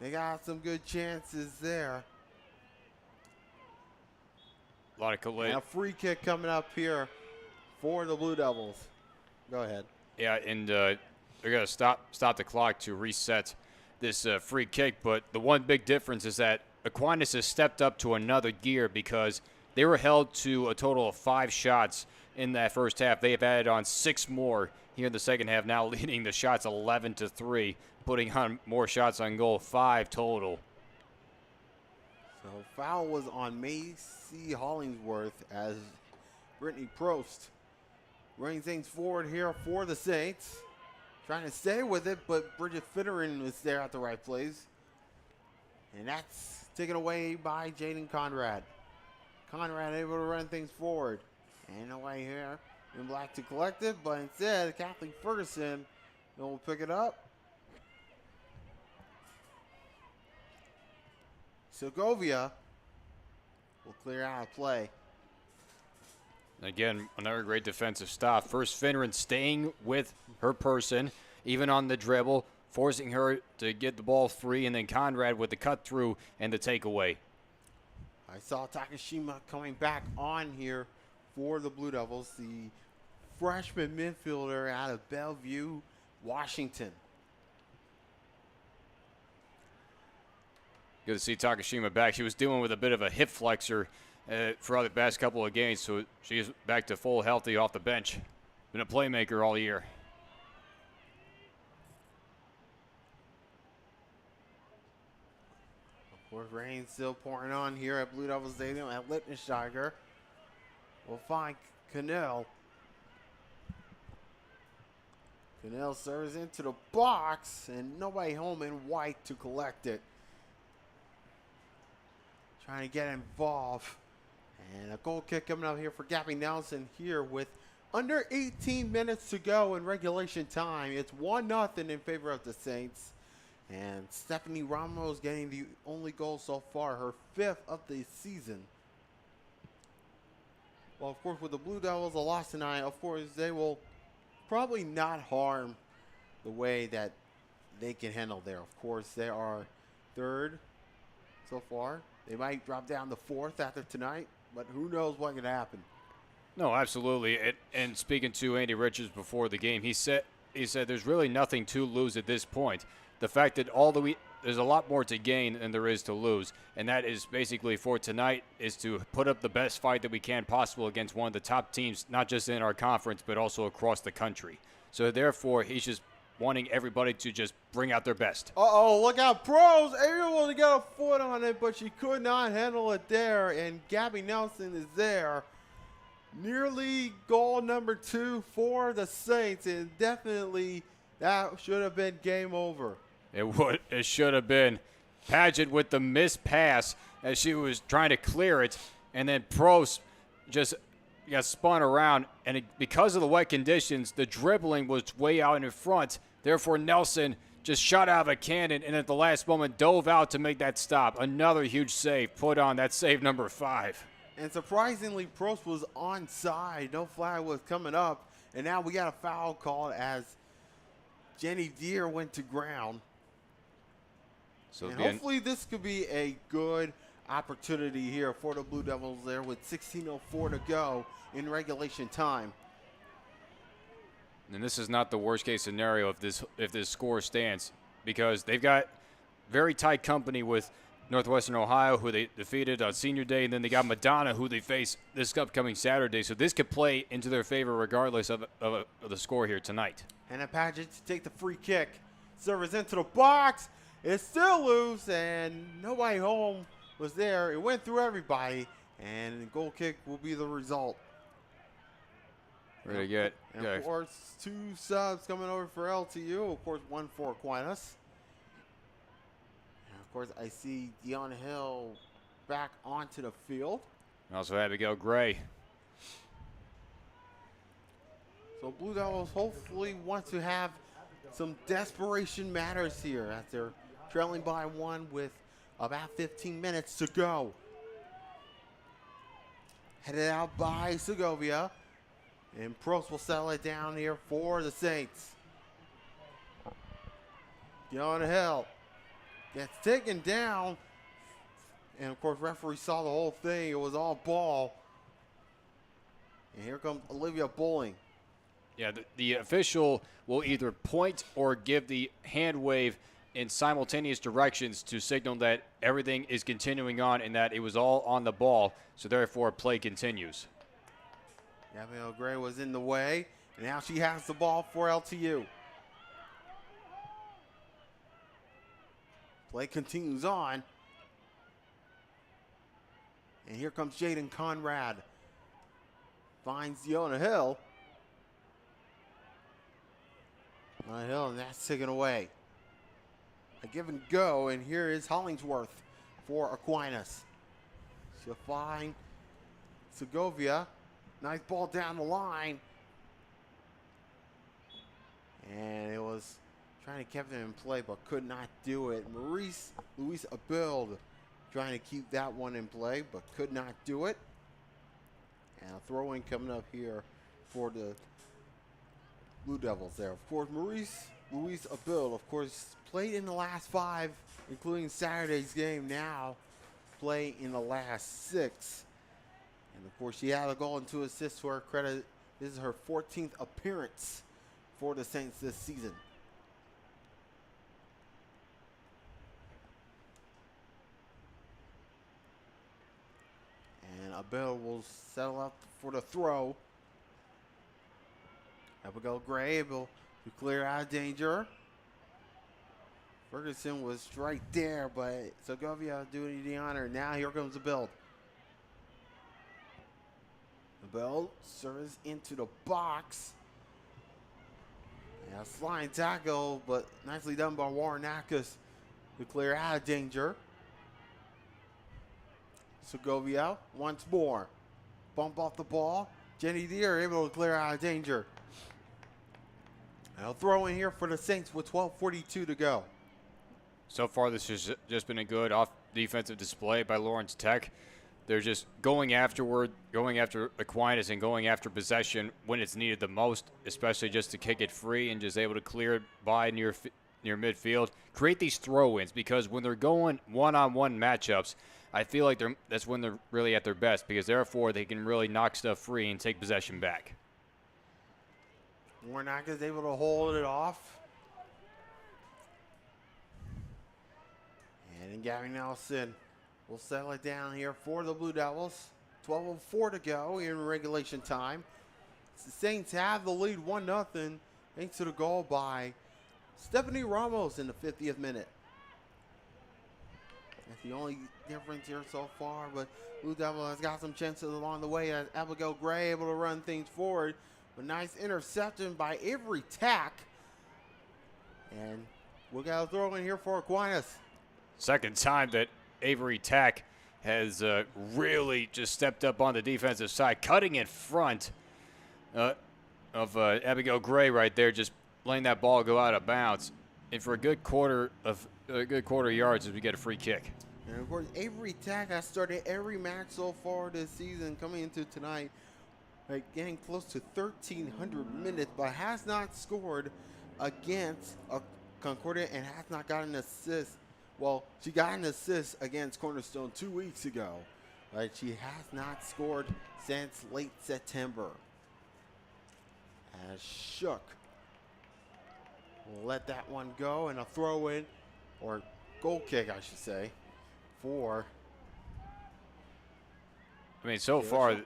they got some good chances there. A lot of collision. And a free kick coming up here for the Blue Devils. Go ahead. Yeah, and they're going to stop the clock to reset this free kick. But the one big difference is that Aquinas has stepped up to another gear because they were held to a total of 5 shots in that first half. They have added on 6 more here in the second half, now leading the shots 11-3, putting on more shots on goal, 5 total. So foul was on Macy Hollingsworth as Brittany Prost brings things forward here for the Saints. Trying to stay with it, but Bridget Fitterin was there at the right place. And that's taken away by Jaden Conrad. Conrad able to run things forward. And away here in black to collect it, but instead Kathleen Ferguson will pick it up. Segovia will clear out of play. Again, another great defensive stop. First, Finneran staying with her person, even on the dribble, forcing her to get the ball free, and then Conrad with the cut through and the takeaway. I saw Takashima coming back on here for the Blue Devils, the freshman midfielder out of Bellevue, Washington. Good to see Takashima back. She was dealing with a bit of a hip flexor for the past couple of games, so she's back to full healthy off the bench. Been a playmaker all year. Of course, rain still pouring on here at Blue Devil Stadium at Lichtensteiger. We'll find Cannell. Cannell serves into the box, and nobody home in white to collect it. Trying to get involved. And a goal kick coming up here for Gabby Nelson here with under 18 minutes to go in regulation time. It's 1-0 in favor of the Saints. And Stephanie Ramos getting the only goal so far, her 5th of the season. Well, of course, with the Blue Devils, a loss tonight, of course, they will probably not harm the way that they can handle there. Of course, they are 3rd so far. They might drop down to 4th after tonight, but who knows what can happen. No, absolutely. And speaking to Andy Richards before the game, he said there's really nothing to lose at this point. The fact that there's a lot more to gain than there is to lose, and that is basically for tonight is to put up the best fight that we can possible against one of the top teams, not just in our conference, but also across the country. So therefore, he's just wanting everybody to just bring out their best. Uh-oh, look out. Pros able to get a foot on it, but she could not handle it there, and Gabby Nelson is there. Nearly goal number 2 for the Saints, and definitely that should have been game over. It should have been. Paget with the missed pass as she was trying to clear it, and then Pros just got spun around, and because of the wet conditions, the dribbling was way out in front. Therefore, Nelson just shot out of a cannon, and at the last moment dove out to make that stop. Another huge save put on. That save number 5. And surprisingly, Prost was onside. No flag was coming up, and now we got a foul called as Jenny Deere went to ground. So and hopefully this could be a good opportunity here for the Blue Devils there with 16:04 to go in regulation time. And this is not the worst case scenario if this score stands, because they've got very tight company with Northwestern Ohio, who they defeated on Senior Day, and then they got Madonna, who they face this upcoming Saturday. So this could play into their favor regardless of the score here tonight. And a Paget to take the free kick. Serves into the box. It's still loose, and nobody home was there. It went through everybody, and the goal kick will be the result. Really good. And of course, 2 subs coming over for LTU. Of course, 1 for Aquinas. And of course, I see Dion Hill back onto the field. Also Abigail Gray. So Blue Devils hopefully want to have some desperation matters here as they're trailing by 1 with about 15 minutes to go. Headed out by Segovia. And Prost will settle it down here for the Saints. On the hill. Gets taken down. And of course, referee saw the whole thing. It was all ball. And here comes Olivia Bowling. Yeah, the official will either point or give the hand wave in simultaneous directions to signal that everything is continuing on and that it was all on the ball. So therefore, play continues. Abigail Gray was in the way, and now she has the ball for LTU. Play continues on. And here comes Jaden Conrad. Finds Yona Hill. On Hill, and that's taken away. A give and go, and here is Hollingsworth for Aquinas. She'll find Segovia. Nice ball down the line. And it was trying to keep them in play, but could not do it. Luis Abild trying to keep that one in play, but could not do it. And a throw-in coming up here for the Blue Devils there. Of course, Luis Abild, of course, played in the last 5, including Saturday's game. Now play in the last 6. And of course, she had a goal and 2 assists to her credit. This is her 14th appearance for the Saints this season. And Abel will settle up for the throw. Abigail Gray able to clear out of danger. Ferguson was right there, but Segovia doing the honor. Now here comes the build. The bell serves into the box. Yeah, sliding tackle, but nicely done by Warrenakis to clear out of danger. Segovia once more. Bump off the ball. Jenny Deere able to clear out of danger. I'll throw in here for the Saints with 12:42 to go. So far, this has just been a good off-defensive display by Lawrence Tech. They're just going after Aquinas and going after possession when it's needed the most, especially just to kick it free and just able to clear it by near midfield. Create these throw-ins, because when they're going one-on-one matchups, I feel like that's when they're really at their best, because therefore they can really knock stuff free and take possession back. Warnock is able to hold it off. And Gavin Nelson will settle it down here for the Blue Devils. 12:04 to go in regulation time. The Saints have the lead 1-0 thanks to the goal by Stephanie Ramos in the 50th minute. That's the only difference here so far, but Blue Devil has got some chances along the way as Abigail Gray able to run things forward. A nice interception by Avery Tack. And we got a throw in here for Aquinas. Second time that Avery Tack has really just stepped up on the defensive side, cutting in front of Abigail Gray right there, just letting that ball go out of bounds. And for a good quarter yards as we get a free kick. And of course, Avery Tack has started every match so far this season, coming into tonight, getting close to 1,300 minutes, but has not scored against Concordia and has not gotten an assist. Well, she got an assist against Cornerstone 2 weeks ago, but she has not scored since late September. As Shook will let that one go, and a throw in, or goal kick, I should say, for. I mean, so far,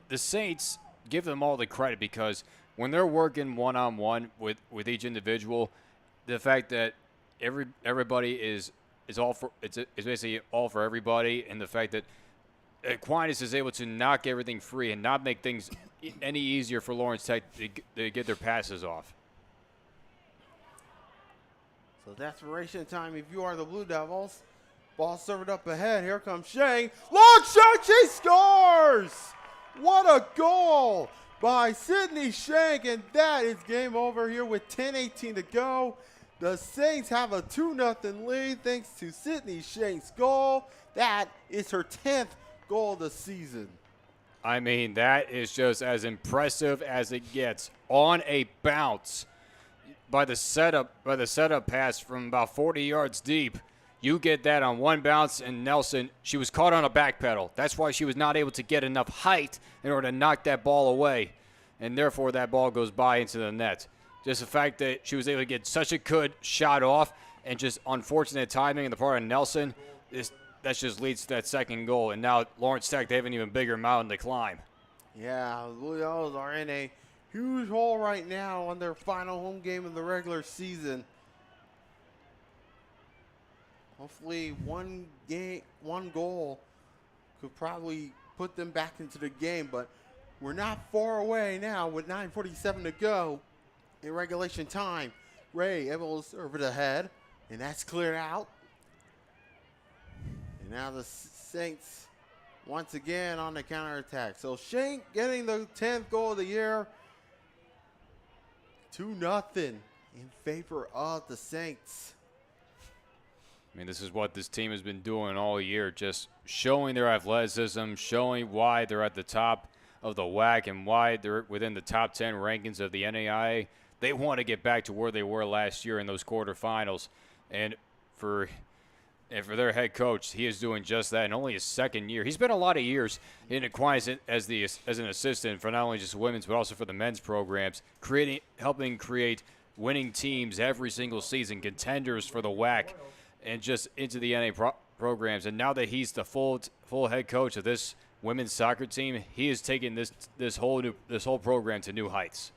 the Saints, give them all the credit, because when they're working one-on-one with each individual, the fact that everybody is all for it's basically all for everybody, and the fact that Aquinas is able to knock everything free and not make things any easier for Lawrence Tech to get their passes off. So desperation time if you are the Blue Devils. Ball served up ahead. Here comes Shane. Long shot. She scores. What a goal by Sydney Shank, and that is game over here with 10:18 to go. The Saints have a 2-0 lead thanks to Sydney Shank's goal. That is her 10th goal of the season. I mean, that is just as impressive as it gets. On a bounce by the setup pass from about 40 yards deep. You get that on one bounce, and Nelson, she was caught on a back pedal. That's why she was not able to get enough height in order to knock that ball away, and therefore that ball goes by into the net. Just the fact that she was able to get such a good shot off and just unfortunate timing on the part of Nelson, that just leads to that second goal. And now Lawrence Tech, they have an even bigger mountain to climb. Yeah, the Blue Devils are in a huge hole right now on their final home game of the regular season. Hopefully one goal could probably put them back into the game, but we're not far away now with 9:47 to go in regulation time. Ray able to serve it ahead, and that's cleared out. And now the Saints once again on the counterattack. So Shank getting the 10th goal of the year. 2-0 in favor of the Saints. I mean, this is what this team has been doing all year, just showing their athleticism, showing why they're at the top of the WAC and why they're within the top 10 rankings of the NAIA. They want to get back to where they were last year in those quarterfinals. And for their head coach, he is doing just that in only his second year. He's been a lot of years in Aquinas as an assistant for not only just women's but also for the men's programs, helping create winning teams every single season, contenders for the WAC, and just into the NA programs. And now that he's the full head coach of this women's soccer team, he is taking this whole program to new heights.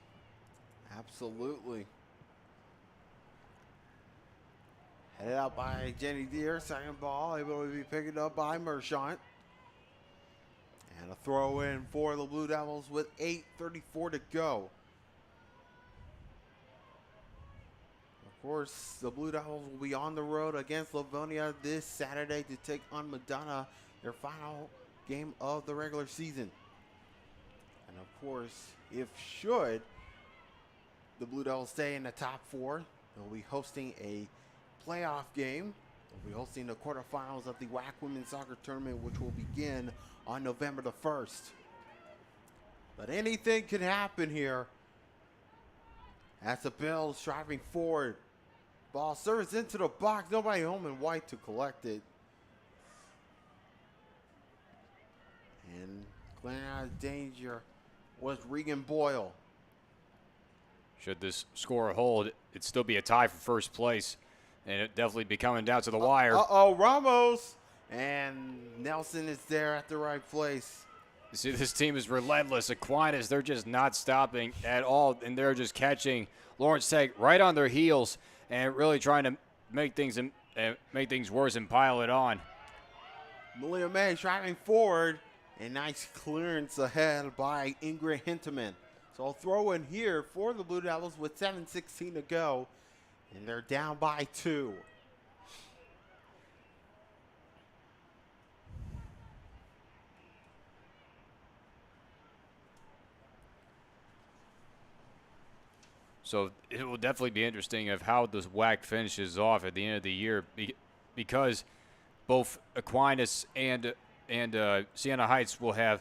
Absolutely. Headed out by Jenny Deere. Second ball able to be picked up by Mershant. And a throw in for the Blue Devils with 8:34 to go. Of course, the Blue Devils will be on the road against Livonia this Saturday to take on Madonna, their final game of the regular season. And of course, if the Blue Devils stay in the top 4, they'll be hosting a playoff game. They'll be hosting the quarterfinals of the WAC Women's Soccer Tournament, which will begin on November the 1st. But anything can happen here as the Bills driving forward. Ball serves into the box. Nobody home in white to collect it. And clearing out of danger was Regan Boyle. Should this score hold, it'd still be a tie for first place. And it'd definitely be coming down to the wire. Ramos. And Nelson is there at the right place. You see, this team is relentless. Aquinas, they're just not stopping at all. And they're just catching Lawrence Tech right on their heels and really trying to make things worse and pile it on. Malia May driving forward. A nice clearance ahead by Ingrid Hinteman. So I'll throw in here for the Blue Devils with 7:16 to go. And they're down by 2. So it will definitely be interesting of how this WAC finishes off at the end of the year, because both Aquinas and Siena Heights will have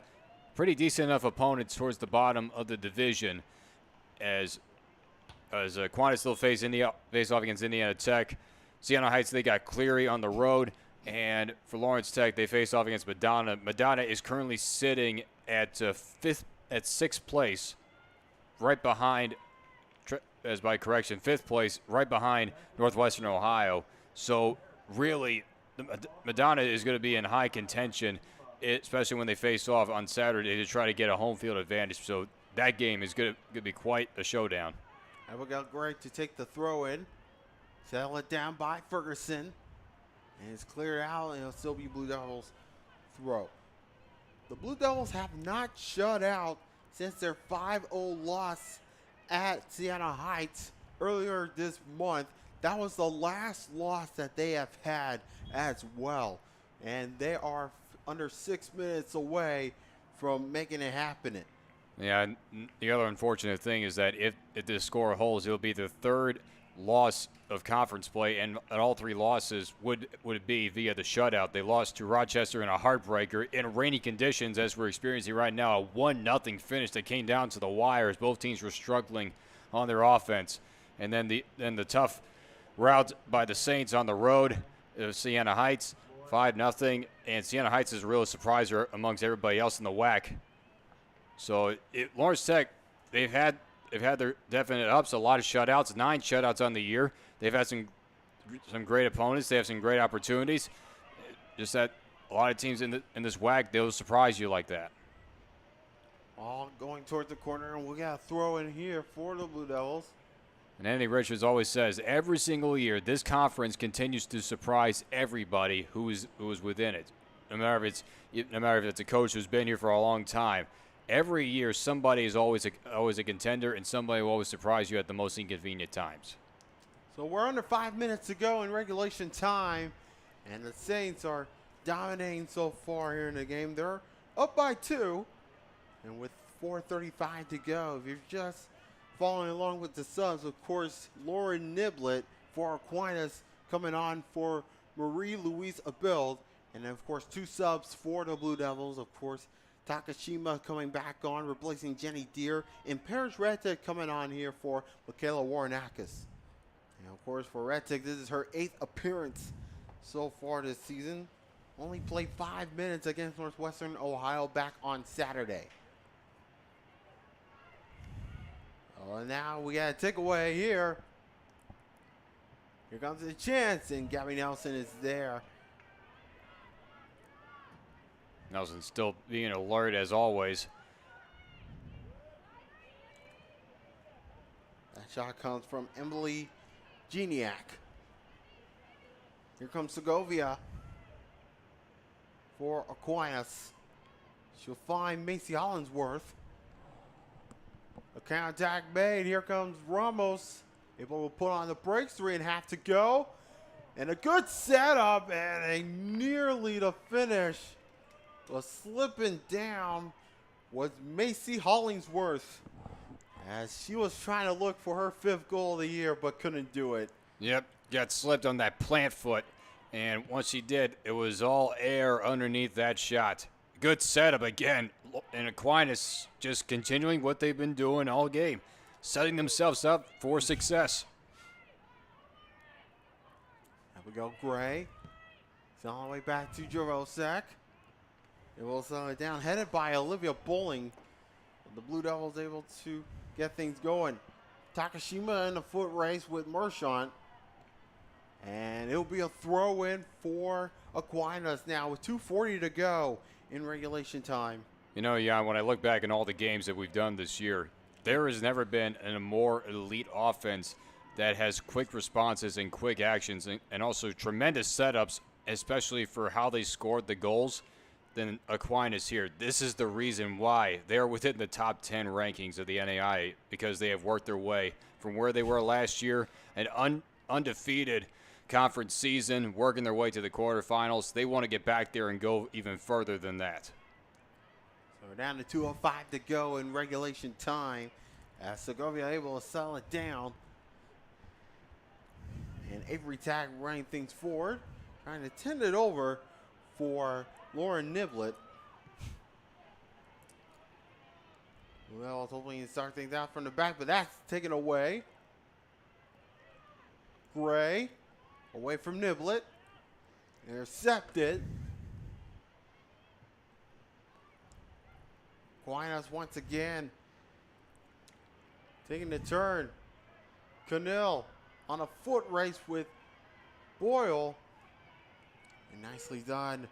pretty decent enough opponents towards the bottom of the division, as Aquinas still face off against Indiana Tech. Siena Heights, they got Cleary on the road, and for Lawrence Tech, they face off against Madonna. Madonna is currently sitting at 6th place, right behind. Fifth place, right behind Northwestern Ohio. So really, Madonna is going to be in high contention, especially when they face off on Saturday to try to get a home field advantage. So that game is going to be quite a showdown. Abigail Gray to take the throw in. Settle it down by Ferguson. And it's cleared out, and it'll still be Blue Devils throw. The Blue Devils have not shut out since their 5-0 loss at Siena Heights earlier this month. That was the last loss that they have had as well. And they are under 6 minutes away from making it happen. Yeah, the other unfortunate thing is that if this score holds, it'll be the third loss of conference play, and all three losses would be via the shutout. They lost to Rochester in a heartbreaker in rainy conditions, as we're experiencing right now, a 1-0 finish that came down to the wire as both teams were struggling on their offense. And then the tough rout by the Saints on the road, Siena Heights, 5-0, and Siena Heights is a real surpriser amongst everybody else in the WAC. So Lawrence Tech, they've had their definite ups, a lot of shutouts, 9 shutouts on the year. They've had some great opponents. They have some great opportunities. Just that a lot of teams in this WAC, they'll surprise you like that. All going towards the corner, and we got a throw in here for the Blue Devils. And Anthony Richards always says every single year this conference continues to surprise everybody who is within it. No matter if it's a coach who's been here for a long time. Every year, somebody is always a contender, and somebody will always surprise you at the most inconvenient times. So we're under 5 minutes to go in regulation time, and the Saints are dominating so far here in the game. They're up by 2, and with 4:35 to go, if you're just following along with the subs, of course, Lauren Niblett for Aquinas coming on for Marie-Louise Abild, and then, of course, 2 subs for the Blue Devils, of course, Takashima coming back on, replacing Jenny Deere. And Paris Redtick coming on here for Michaela Warnakis. And, of course, for Redtick, this is her 8th appearance so far this season. Only played 5 minutes against Northwestern Ohio back on Saturday. Oh, and now we got a takeaway here. Here comes the chance, and Gabby Nelson is there. Nelson still being alert as always. That shot comes from Emily Geniak. Here comes Segovia for Aquinas. She'll find Macy Hollingsworth. A counterattack made. Here comes Ramos. Able to put on the brakes. 3.5 to go. And a good setup and a nearly to finish. Was slipping down was Macy Hollingsworth as she was trying to look for her 5th goal of the year but couldn't do it. Yep, got slipped on that plant foot, and once she did, it was all air underneath that shot. Good setup again, and Aquinas just continuing what they've been doing all game, setting themselves up for success. There we go, Gray. It's all the way back to Jarosek. It will slow it down, headed by Olivia Bowling. The Blue Devils able to get things going. Takashima in the foot race with Mershant. And it'll be a throw-in for Aquinas now with 2:40 to go in regulation time. You know, Jan, when I look back on all the games that we've done this year, there has never been a more elite offense that has quick responses and quick actions and also tremendous setups, especially for how they scored the goals, than Aquinas here. This is the reason why they're within the top 10 rankings of the NAIA, because they have worked their way from where they were last year, an undefeated conference season, working their way to the quarterfinals. They want to get back there and go even further than that. So we're down to 2:05 to go in regulation time as Segovia able to settle it down. And Avery Tag running things forward, trying to tend it over for Lauren Niblett. Well, hoping to start things out from the back, but that's taken away. Gray away from Niblett. Intercepted. Aquinas once again taking the turn. Cannell on a foot race with Boyle. And nicely done.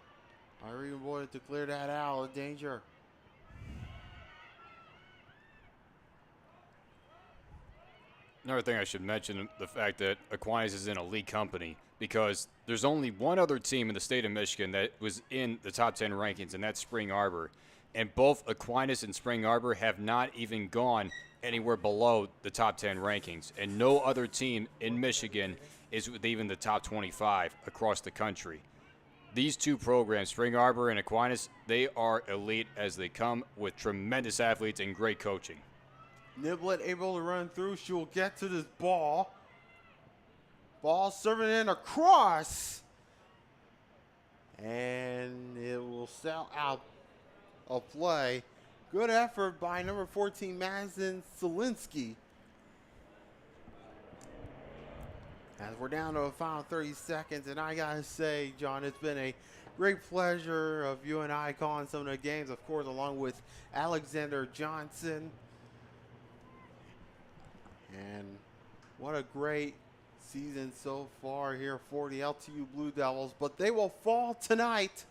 Irene Boyle to clear that out of danger. Another thing I should mention, the fact that Aquinas is in a league company, because there's only one other team in the state of Michigan that was in the top 10 rankings, and that's Spring Arbor. And both Aquinas and Spring Arbor have not even gone anywhere below the top 10 rankings. And no other team in Michigan is with even the top 25 across the country. these two programs, Spring Arbor and Aquinas, they are elite as they come with tremendous athletes and great coaching. Niblett able to run through. She will get to this ball. Ball serving in across. And it will sail out of play. Good effort by number 14, Madison Zielinski. As we're down to a final 30 seconds, and I gotta say, John, it's been a great pleasure of you and I calling some of the games, of course, along with Alexander Johnson. And what a great season so far here for the LTU Blue Devils. But they will fall tonight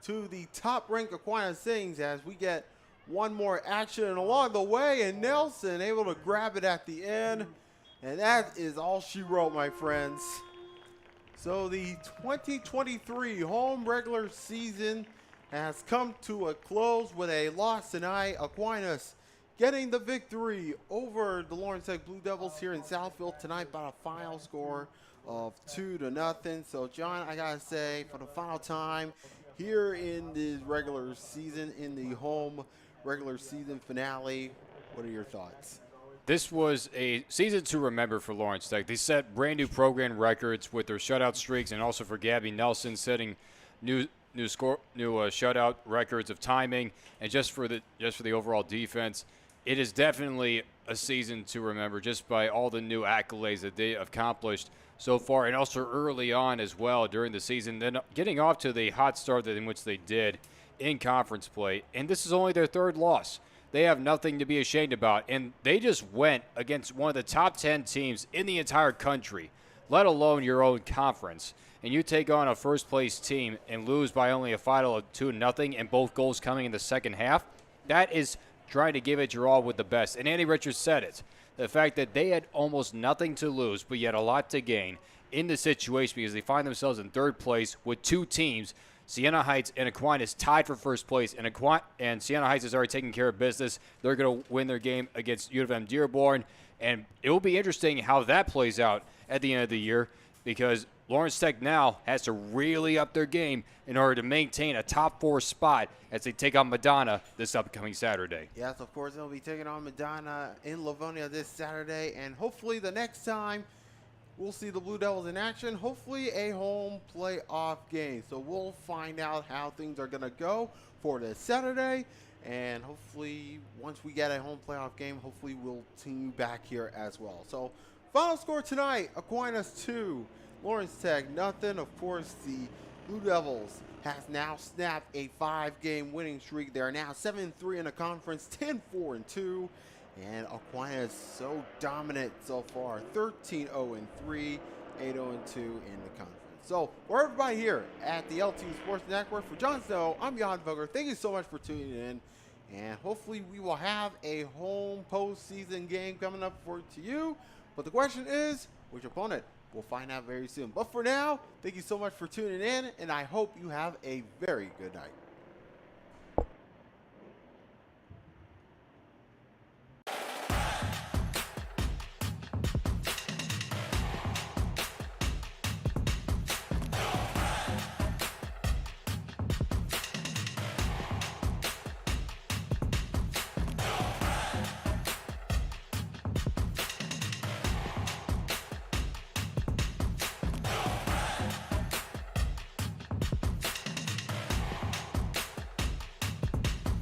to the top-ranked Aquinas Saints as we get one more action along the way, and Nelson able to grab it at the end. And that is all she wrote, my friends. So the 2023 home regular season has come to a close with a loss tonight. Aquinas getting the victory over the Lawrence Tech Blue Devils here in Southfield tonight by a final score of 2-0. So, John, I gotta say, for the final time here in the regular season, in the home regular season finale, what are your thoughts? This was a season to remember for Lawrence Tech. They set brand new program records with their shutout streaks, and also for Gabby Nelson setting new shutout records of timing, and just for the overall defense. It is definitely a season to remember just by all the new accolades that they accomplished so far, and also early on as well during the season. Then getting off to the hot start in which they did in conference play, and this is only their third loss. They have nothing to be ashamed about, and they just went against one of the top 10 teams in the entire country, let alone your own conference. And you take on a first-place team and lose by only a final of 2-0, and both goals coming in the second half. That is trying to give it your all with the best. And Andy Richards said it. The fact that they had almost nothing to lose, but yet a lot to gain in the situation because they find themselves in third place with two teams, Siena Heights and Aquinas, tied for first place, and Siena Heights has already taken care of business. They're going to win their game against U of M Dearborn, and it will be interesting how that plays out at the end of the year because Lawrence Tech now has to really up their game in order to maintain a top 4 spot as they take on Madonna this upcoming Saturday. Yes, of course, they'll be taking on Madonna in Livonia this Saturday, and hopefully the next time we'll see the Blue Devils in action, hopefully a home playoff game. So we'll find out how things are going to go for this Saturday. And hopefully once we get a home playoff game, hopefully we'll see you back here as well. So final score tonight, Aquinas 2, Lawrence Tech nothing. Of course, the Blue Devils has now snapped a 5-game winning streak. They are now 7-3 in the conference, 10-4-2. And Aquinas so dominant so far, 13-0-3, 8-0-2 in the conference. So for everybody here at the LTU Sports Network, for John Snow, I'm Jan Vogler. Thank you so much for tuning in. And hopefully we will have a home postseason game coming up to you. But the question is, which opponent? We'll find out very soon. But for now, thank you so much for tuning in, and I hope you have a very good night.